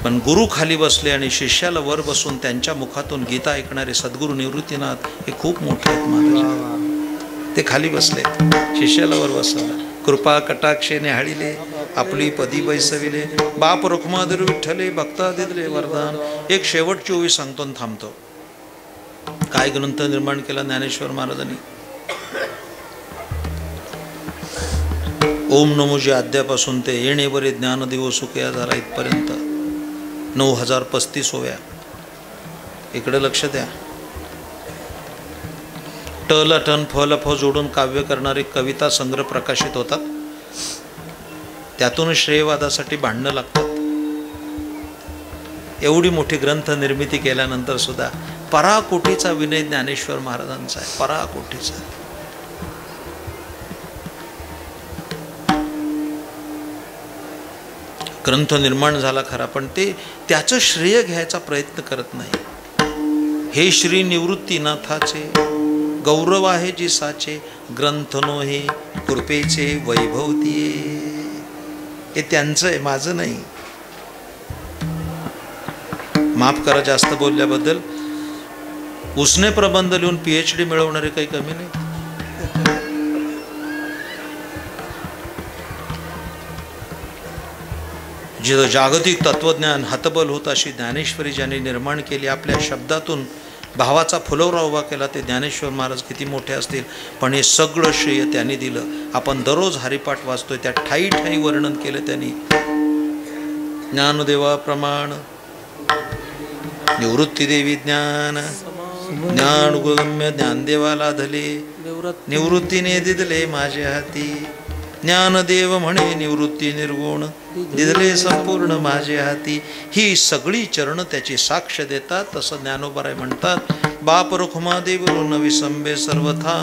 पण गुरु खाली बसले आणि शिष्याला वर बसून त्यांच्या मुखातून गीता ऐकणारे सद्गुरू निवृत्तीनाथ हे खूप मोठे आहेत महाराज. ते खाली बसले, शिष्याला वर बसवलं. कृपा कटाक्षेने हाळिले आपली पदी बैसविले. बाप रखुमादेव विठ्ठले भक्ता दिले वरदान. एक शेवटची ओवी सांगतो आणि थांबतो. काय ग्रंथ निर्माण केला ज्ञानेश्वर महाराजांनी? ओम नमोजी अध्यापासून ते येणेवरे ज्ञानदेव सुखया झाला इथपर्यंत 9035 ओव्या. इकडे लक्ष द्या. टल टन फल फ जोडून काव्य करणारे कविता संग्रह प्रकाशित होतात. त्यातून श्रेयवादासाठी भांडणं लागतात. एवढी मोठी ग्रंथ निर्मिती केल्यानंतर सुद्धा पराकोटीचा विनय ज्ञानेश्वर महाराजांचा आहे. पराकोटीचा. ग्रंथ निर्माण झाला खरा, पण ते त्याचं श्रेय घ्यायचा प्रयत्न करत नाही. हे श्री निवृत्तीनाथाचे गौरव आहे जी साचे. ग्रंथ नो हे कृपेचे वैभव दिये. हे त्यांचं आहे, माझं नाही. माफ करा जास्त बोलल्याबद्दल. उसने प्रबंध लिहून PhD मिळवणारे काही कमी नाही. जिथं जागतिक तत्वज्ञान हतबल होत अशी ज्ञानेश्वरी ज्यांनी निर्माण केली, आपल्या शब्दातून भावाचा फुलवरा उभा केला, ते ज्ञानेश्वर महाराज किती मोठे असतील. पण हे सगळं श्रेय त्यांनी दिलं. आपण दररोज हरिपाठ वाचतोय, त्या ठाई ठाई वर्णन केलं त्यांनी. ज्ञानदेवा प्रमाण निवृत्ती देवी ज्ञान ज्ञान गुगम्य ज्ञानदेवाला धले निवृत्तीने दिदले माझ्या हाती. ज्ञानदेव म्हणे निवृत्ती निर्गुण दिदले संपूर्ण माझे हाती. ही सगळी चरण त्याची साक्ष देतात. तसं ज्ञानोबाराय म्हणतात. बाप रखुमादेव विसंबे सर्वथा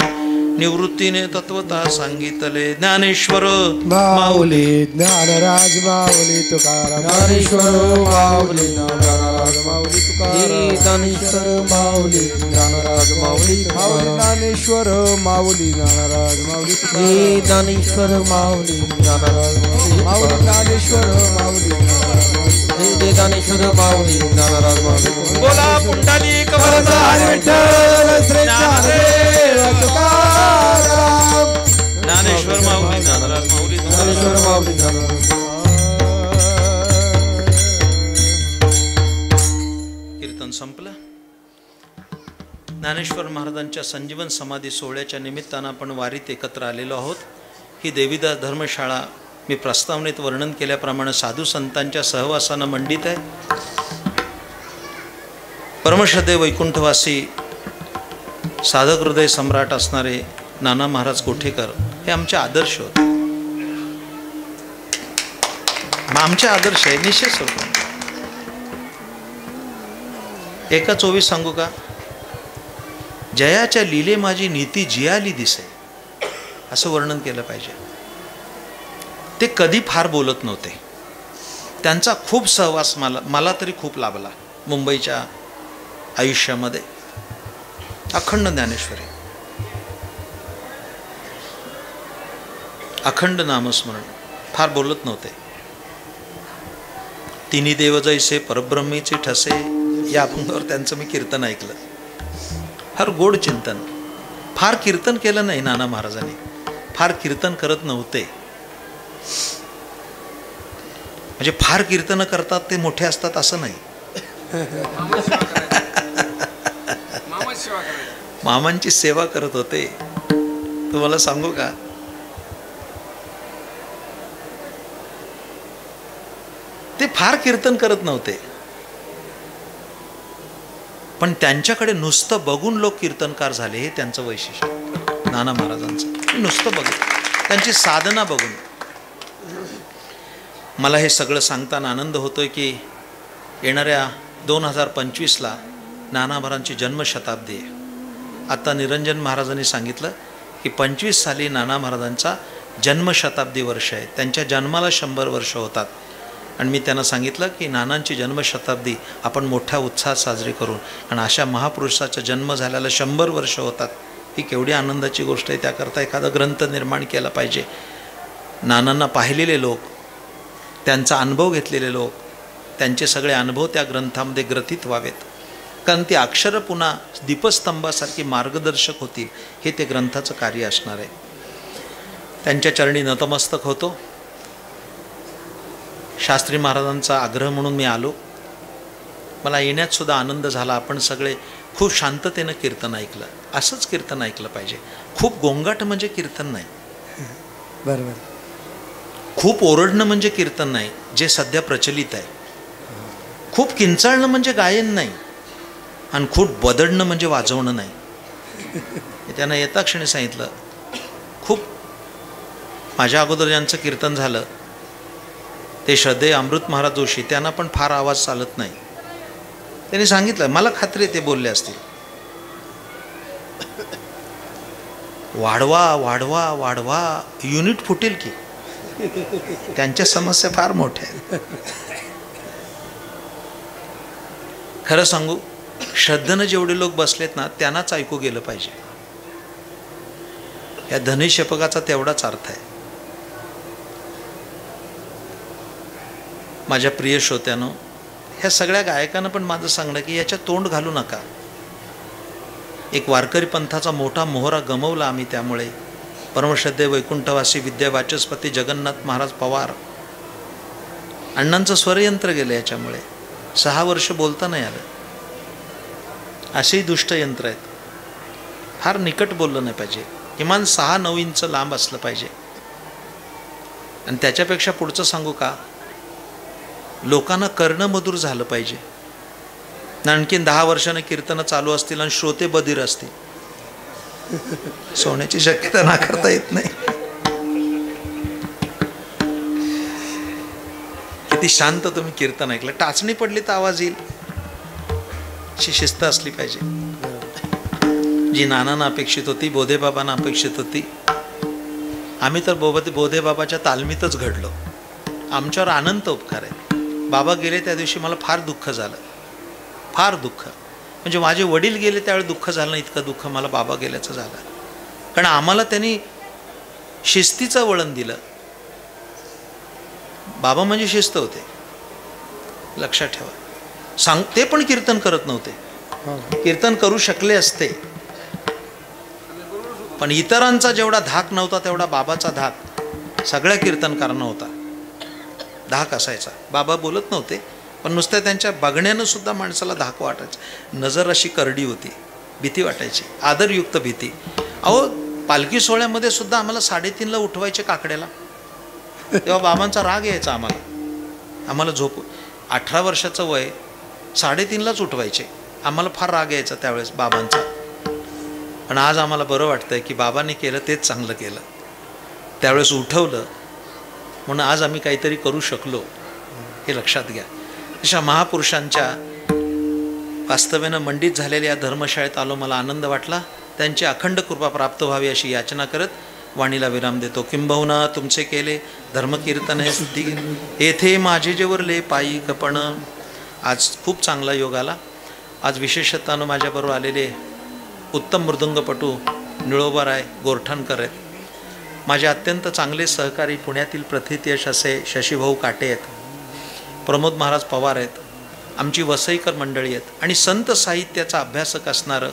निवृत्तीने तत्वता सांगितले ज्ञानेश्वर माऊली ज्ञानराज माऊली तुकाराम ज्ञानेश्वर माऊली ज्ञानराज माऊली तुकाराम ज्ञानेश्वर माऊली ज्ञानराज माऊली ज्ञानेश्वर माऊली ज्ञानराज माऊली ज्ञानेश्वर माऊली ज्ञानराज माऊली ज्ञानेश्वर माऊली ज्ञानेश्वर माऊली ज्ञानराज माऊली बोला पुंडलिक विठ्ठल श्री ज्ञानदेव तुकाराम ज्ञानेश्वर माऊली ज्ञानराज माऊली ज्ञानेश्वर माऊली ज्ञानराज कीर्तन संपलं. ज्ञानेश्वर महाराजांच्या संजीवन समाधी सोहळ्याच्या निमित्तानं आपण वारीत एकत्र आलेलो आहोत. ही देवीदास धर्मशाळा मी प्रस्तावनेत वर्णन केल्याप्रमाणे साधू संतांच्या सहवासानं मंडित आहे. परमश्रद्धेय वैकुंठवासी साधक हृदय सम्राट असणारे नाना महाराज कोठेकर हे आमचे आदर्श होते. आमचे आदर्श आहे निश्चित होते. एका 24 सांगू का, जयाच्या लीले माझी नीती जियाली दिसे असं वर्णन केलं पाहिजे. ते कधी फार बोलत नव्हते. त्यांचा खूप सहवास मला तरी खूप लाभला मुंबईच्या आयुष्यामध्ये. अखंड ज्ञानेश्वरी, अखंड नामस्मरण, फार बोलत नव्हते. तिन्ही देव जैसे परब्रह्मेचे ठसे या अभंगावर त्यांचं मी कीर्तन ऐकलं. फार गोड चिंतन. फार कीर्तन केलं नाही नाना महाराजांनी, फार कीर्तन करत नव्हते. म्हणजे फार कीर्तन करतात ते मोठे असतात असं नाही. मामांची सेवा करत होते. तुम्हाला सांगू का, ते फार कीर्तन करत नव्हते, पण त्यांच्याकडे नुसतं बघून लोक कीर्तनकार झाले. हे त्यांचं वैशिष्ट्य नाना महाराजांचं. नुसतं बघून, त्यांची साधना बघून. मला हे सगळं सांगताना आनंद होतोय की येणाऱ्या 2025ला नाना महाराजांची जन्मशताब्दी आहे. आता निरंजन महाराजांनी सांगितलं की 25 साली नाना महाराजांचा जन्मशताब्दी वर्ष आहे. त्यांच्या जन्माला 100 वर्ष होतात. आणि मी त्यांना सांगितलं की नानांची जन्मशताब्दी आपण मोठ्या उत्साहात साजरी करू, कारण अशा महापुरुषाचा जन्म झाल्याला 100 वर्ष होतात. ही केवढी आनंदाची गोष्ट आहे. त्याकरता एखादा ग्रंथ निर्माण केला पाहिजे. नानांना पाहिलेले लोक, त्यांचा अनुभव घेतलेले लोक, त्यांचे सगळे अनुभव त्या ग्रंथामध्ये ग्रथित व्हावेत, कारण ती अक्षरं पुन्हा दीपस्तंभासारखी मार्गदर्शक होतील. हे ते ग्रंथाचं कार्य असणार आहे. त्यांच्या चरणी नतमस्तक होतो. शास्त्री महाराजांचा आग्रह म्हणून मी आलो. मला येण्यात सुद्धा आनंद झाला. आपण सगळे खूप शांततेनं कीर्तन ऐकलं. असंच कीर्तन ऐकलं पाहिजे. खूप गोंगाट म्हणजे कीर्तन नाही. बरोबर. खूप ओरडणं म्हणजे कीर्तन नाही, जे सध्या प्रचलित आहे. खूप किंचाळणं म्हणजे गायन नाही, आणि खूप बदडणं म्हणजे वाजवणं नाही. त्यांना येता क्षणी सांगितलं. खूप माझ्या अगोदर ज्यांचं कीर्तन झालं ते श्रद्धेय अमृत महाराज जोशी, त्यांना पण फार आवाज चालत नाही. त्यांनी सांगितलं, मला खात्री ते बोलले असतील, वाढवा वाढवा वाढवा, युनिट फुटेल की. त्यांच्या समस्या फार मोठ्या आहेत. खरं सांगू, श्रद्धेनं जेवढे लोक बसलेत ना त्यांनाच ऐकू गेलं पाहिजे. या धनेशपकाचा तेवढाच अर्थ आहे. माझ्या प्रिय श्रोत्यानो, ह्या सगळ्या गायकांना पण माझं सांगणं की याच्या तोंड घालू नका. एक वारकरी पंथाचा मोठा मोहरा गमवला आम्ही. त्यामुळे परमश्रद्धेय वैकुंठवासी विद्यावाचस्पती जगन्नाथ महाराज पवार अण्णांचं स्वरयंत्र गेलं. याच्यामुळे 6 वर्ष बोलता नाही आलं. असेही दुष्ट यंत्र आहेत. फार निकट बोललं नाही पाहिजे. किमान 6-9 इंच लांब असलं पाहिजे. आणि त्याच्यापेक्षा पुढचं सांगू का, लोकांना कर्णमधुर झालं पाहिजे. आणखीन 10 वर्षानं कीर्तनं चालू असतील आणि श्रोते बधीर असतील, सोन्याची शक्यता नाकारता येत नाही. किती शांत तुम्ही कीर्तन ऐकलं. टाचणी पडली तर आवाज येईल, अशी शिस्त असली पाहिजे. जी नानांना अपेक्षित होती, बोधेबाबांना अपेक्षित होती. आम्ही तर बोधेबाबाच्या तालमीतच घडलो. आमच्यावर अनंत उपकार आहे. बाबा गेले त्या दिवशी मला फार दुःख झालं, फार दुःख. म्हणजे माझे वडील गेले त्यावेळी दुःख झालं नाही, इतकं दुःख मला बाबा गेल्याचं झालं. कारण आम्हाला त्यांनी शिस्तीचं वळण दिलं. बाबा म्हणजे शिस्त होते, लक्षात ठेवा. ते पण कीर्तन करत नव्हते. कीर्तन करू शकले असते, पण इतरांचा जेवढा धाक नव्हता तेवढा बाबाचा धाक सगळ्या कीर्तनकारांना होता. धाक असायचा. बाबा बोलत नव्हते, पण नुसत्या त्यांच्या बघण्यानं सुद्धा माणसाला धाक वाटायचं. नजर अशी करडी होती, भीती वाटायची, आदरयुक्त भीती. अहो, पालखी सोहळ्यामध्ये सुद्धा आम्हाला 3:30ला उठवायचे काकड्याला. तेव्हा बाबांचा राग यायचा आम्हाला झोप. 18 वर्षाचं वय, 3:30लाच उठवायचे. आम्हाला फार राग यायचा त्यावेळेस बाबांचा. पण आज आम्हाला बरं वाटतंय की बाबांनी केलं तेच चांगलं केलं. त्यावेळेस उठवलं म्हणून आज आम्ही काहीतरी करू शकलो, हे लक्षात घ्या. अशा महापुरुषांच्या वास्तव्यानं मंडित झालेल्या या धर्मशाळेत आलो, मला आनंद वाटला. त्यांची अखंड कृपा प्राप्त व्हावी अशी याचना करत वाणीला विराम देतो. किंबहुना तुमचे केले धर्मकीर्तन हे सिद्धी येथे माझे जे वरले पायी कपण. आज खूप चांगला योग आला. आज विशेषतःनं माझ्याबरोबर आलेले उत्तम मृदुंगपटू निळोबाराय गोरठणकर आहेत. माझे अत्यंत चांगले सहकारी पुण्यातील प्रथितयश असे शशीभाऊ काटे आहेत, प्रमोद महाराज पवार आहेत, आमची वसईकर मंडळी आहेत. आणि संत साहित्याचा अभ्यासक असणारं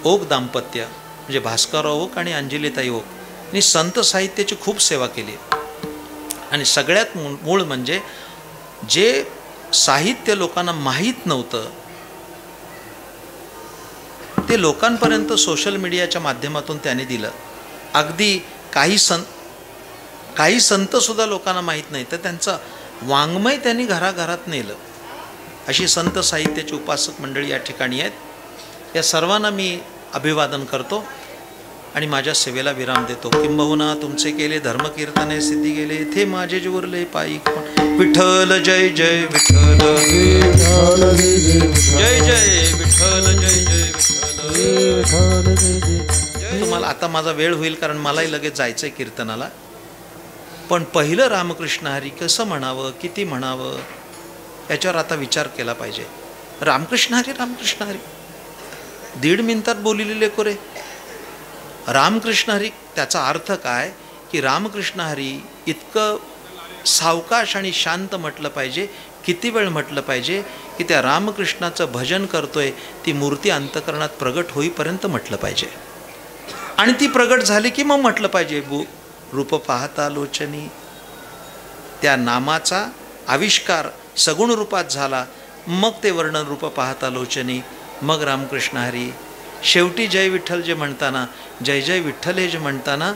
ओक दाम्पत्य म्हणजे भास्करराव ओक आणि अंजलीताई ओक यांनी संत साहित्याची खूप सेवा केली. आणि सगळ्यात मूळ म्हणजे जे साहित्य लोकांना माहीत नव्हतं ते लोकांपर्यंत सोशल मीडियाच्या माध्यमातून त्यांनी दिलं. अगदी काही संतसुद्धा लोकांना माहीत नाही, तर त्यांचं वाङ्मय त्यांनी घराघरात नेलं. अशी संत साहित्याची उपासक मंडळी या ठिकाणी आहेत. या सर्वांना मी अभिवादन करतो आणि माझ्या सेवेला विराम देतो. किंबहुना तुमचे केले धर्मकीर्तने सिद्धी गेले थे माझे जेवरले पायी. विठ्ठल जय जय विठ्ठल, जय जय विठ्ठल, जय जय विठ्ठल. तुम्हाला आता माझा वेळ होईल कारण मलाही लगेच जायचंय कीर्तनाला. पण पहिलं रामकृष्ण हरी कसं म्हणावं, किती म्हणावं याच्यावर आता विचार केला पाहिजे. रामकृष्ण हरी, रामकृष्ण हरी 1.5 मिनिटात बोलिलेले कोरे. रामकृष्ण हरी त्याचा अर्थ काय की रामकृष्ण हरी इतकं सावकाश आणि शांत म्हटलं पाहिजे, किती वेळ म्हटलं पाहिजे की त्या रामकृष्णाचं भजन करतोय ती मूर्ती अंतकरणात प्रगट होईपर्यंत म्हटलं पाहिजे. आणि ती प्रगट झाली की मग म्हटलं पाहिजे रूप पाहता लोचनी. त्या नामाचा आविष्कार सगुण रूपात झाला, मग ते वर्णन रूप पाहता लोचनी, मग रामकृष्ण हरी. शेवटी जय विठ्ठल जे म्हणताना, जय जय विठ्ठल हे जे म्हणताना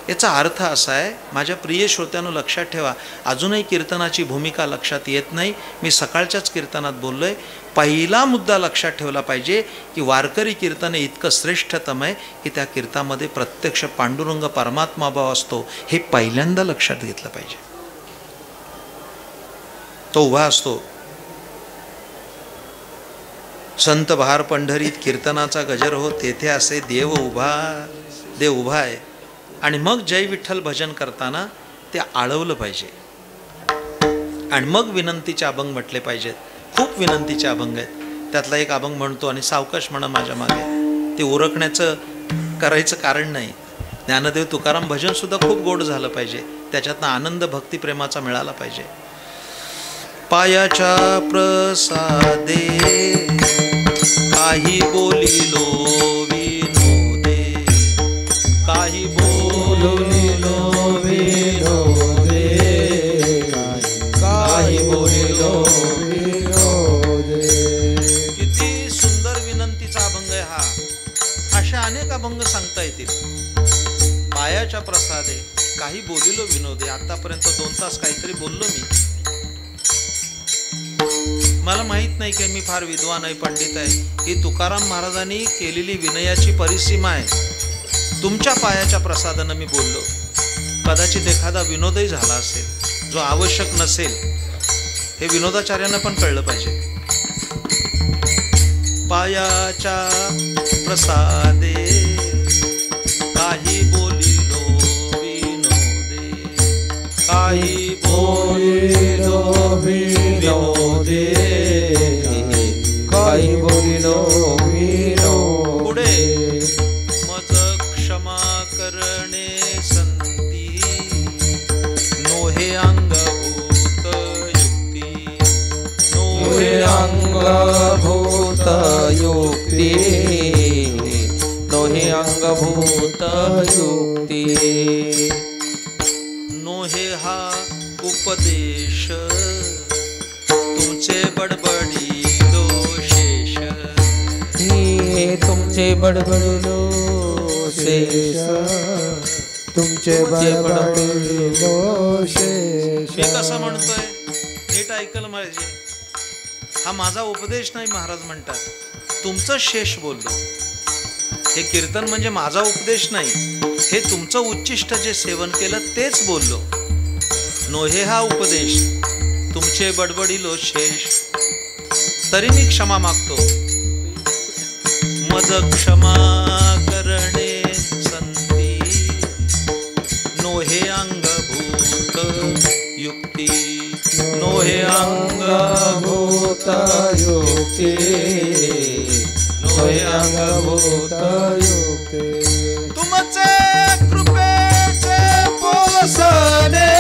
याचा अर्थ असा आहे, माझ्या प्रिय श्रोत्यांनो लक्षात ठेवा, अजूनही कीर्तनाची भूमिका लक्षात येत नाही. मी सकाळच्याच कीर्तनात बोललो आहे. पहिला मुद्दा लक्षात ठेवला पाहिजे की वारकरी कीर्तन हे इतकं श्रेष्ठतम आहे की त्या कीर्तनामध्ये प्रत्यक्ष पांडुरंग परमात्मा भाव असतो, हे पहिल्यांदा लक्षात घेतलं पाहिजे. तो उभा असतो. संत बहार पंढरीत कीर्तनाचा गजर हो, तेथे असे देव उभा आहे. आणि मग जय विठ्ठल भजन करताना ते आळवलं पाहिजे. आणि मग विनंतीचे अभंग म्हटले पाहिजेत. खूप विनंतीचे अभंग आहेत. त्यातला एक अभंग म्हणतो आणि सावकाश म्हणा माझ्या मागे. ते उरकण्याचं करायचं कारण नाही. ज्ञानदेव तुकाराम भजन सुद्धा खूप गोड झालं पाहिजे, त्याच्यातनं आनंद भक्तिप्रेमाचा मिळाला पाहिजे. पायाच्या प्रसादे काही बोलिलो विनोदे, काही बोलिलो विनोदे, काही बोलिलो विनोदे. किती सुंदर विनंतीचा अभंग आहे हा. अशा अनेक अभंग सांगता येतील. पायाच्या प्रसादे काही बोलिलो विनोदे. आतापर्यंत 2 तास काहीतरी बोललो मी. मला माहीत नाही की मी फार विद्वान आहे, पंडित आहे. ही तुकाराम महाराजांनी केलेली विनयाची परिसीमा आहे. तुमच्या पायाच्या प्रसादानं मी बोललो. कदाचित एखादा विनोदही झाला असेल जो आवश्यक नसेल, हे विनोदाचार्यांना पण कळलं पाहिजे. पायाच्या प्रसादे काही बोलिलो विनोदे काही बोलिलो विनोदे काही बोलिलो विनोदे पुढे मज क्षमा करणे संती नोहे अंगभूत युक्ती नोहे अंगभूत युक्ती नोहे अंगभूत युक्ती नोहे हा उपदेश तुमचे बडबडी दोषेश हे तुमचे बडबडिलो शेष तुमचे बडबडिलो शेष. मी कसं म्हणतोय नीट ऐकलं पाहिजे. हा माझा उपदेश नाही महाराज म्हणतात, तुमचं शेष बोललो. हे कीर्तन म्हणजे माझा उपदेश नाही, हे तुमचं उच्चिष्ट जे सेवन केलं तेच बोललो. नोहे हा उपदेश तुमचे बडबडिलो शेष तरी मी क्षमा मागतो. मज क्षमा करणे संती नोहे अंगभूत युक्ती नोहे अंगभूत युक्ती नोहे अंगभूत युक्ती तुमचे कृपेचे पोसणे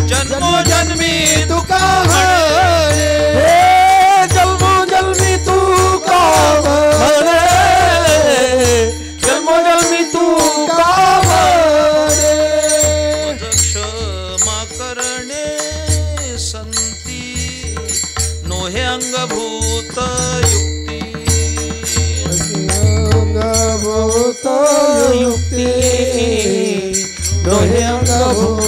जन्मोजन्मी तुका जन्मोजन्मी तुका म्हणे जन्मोजन्मी तुका म्हणे क्षमा करणे संती नोहे अंगभूत युक्ती अंगभूत युक्ती नोहे अंगभूत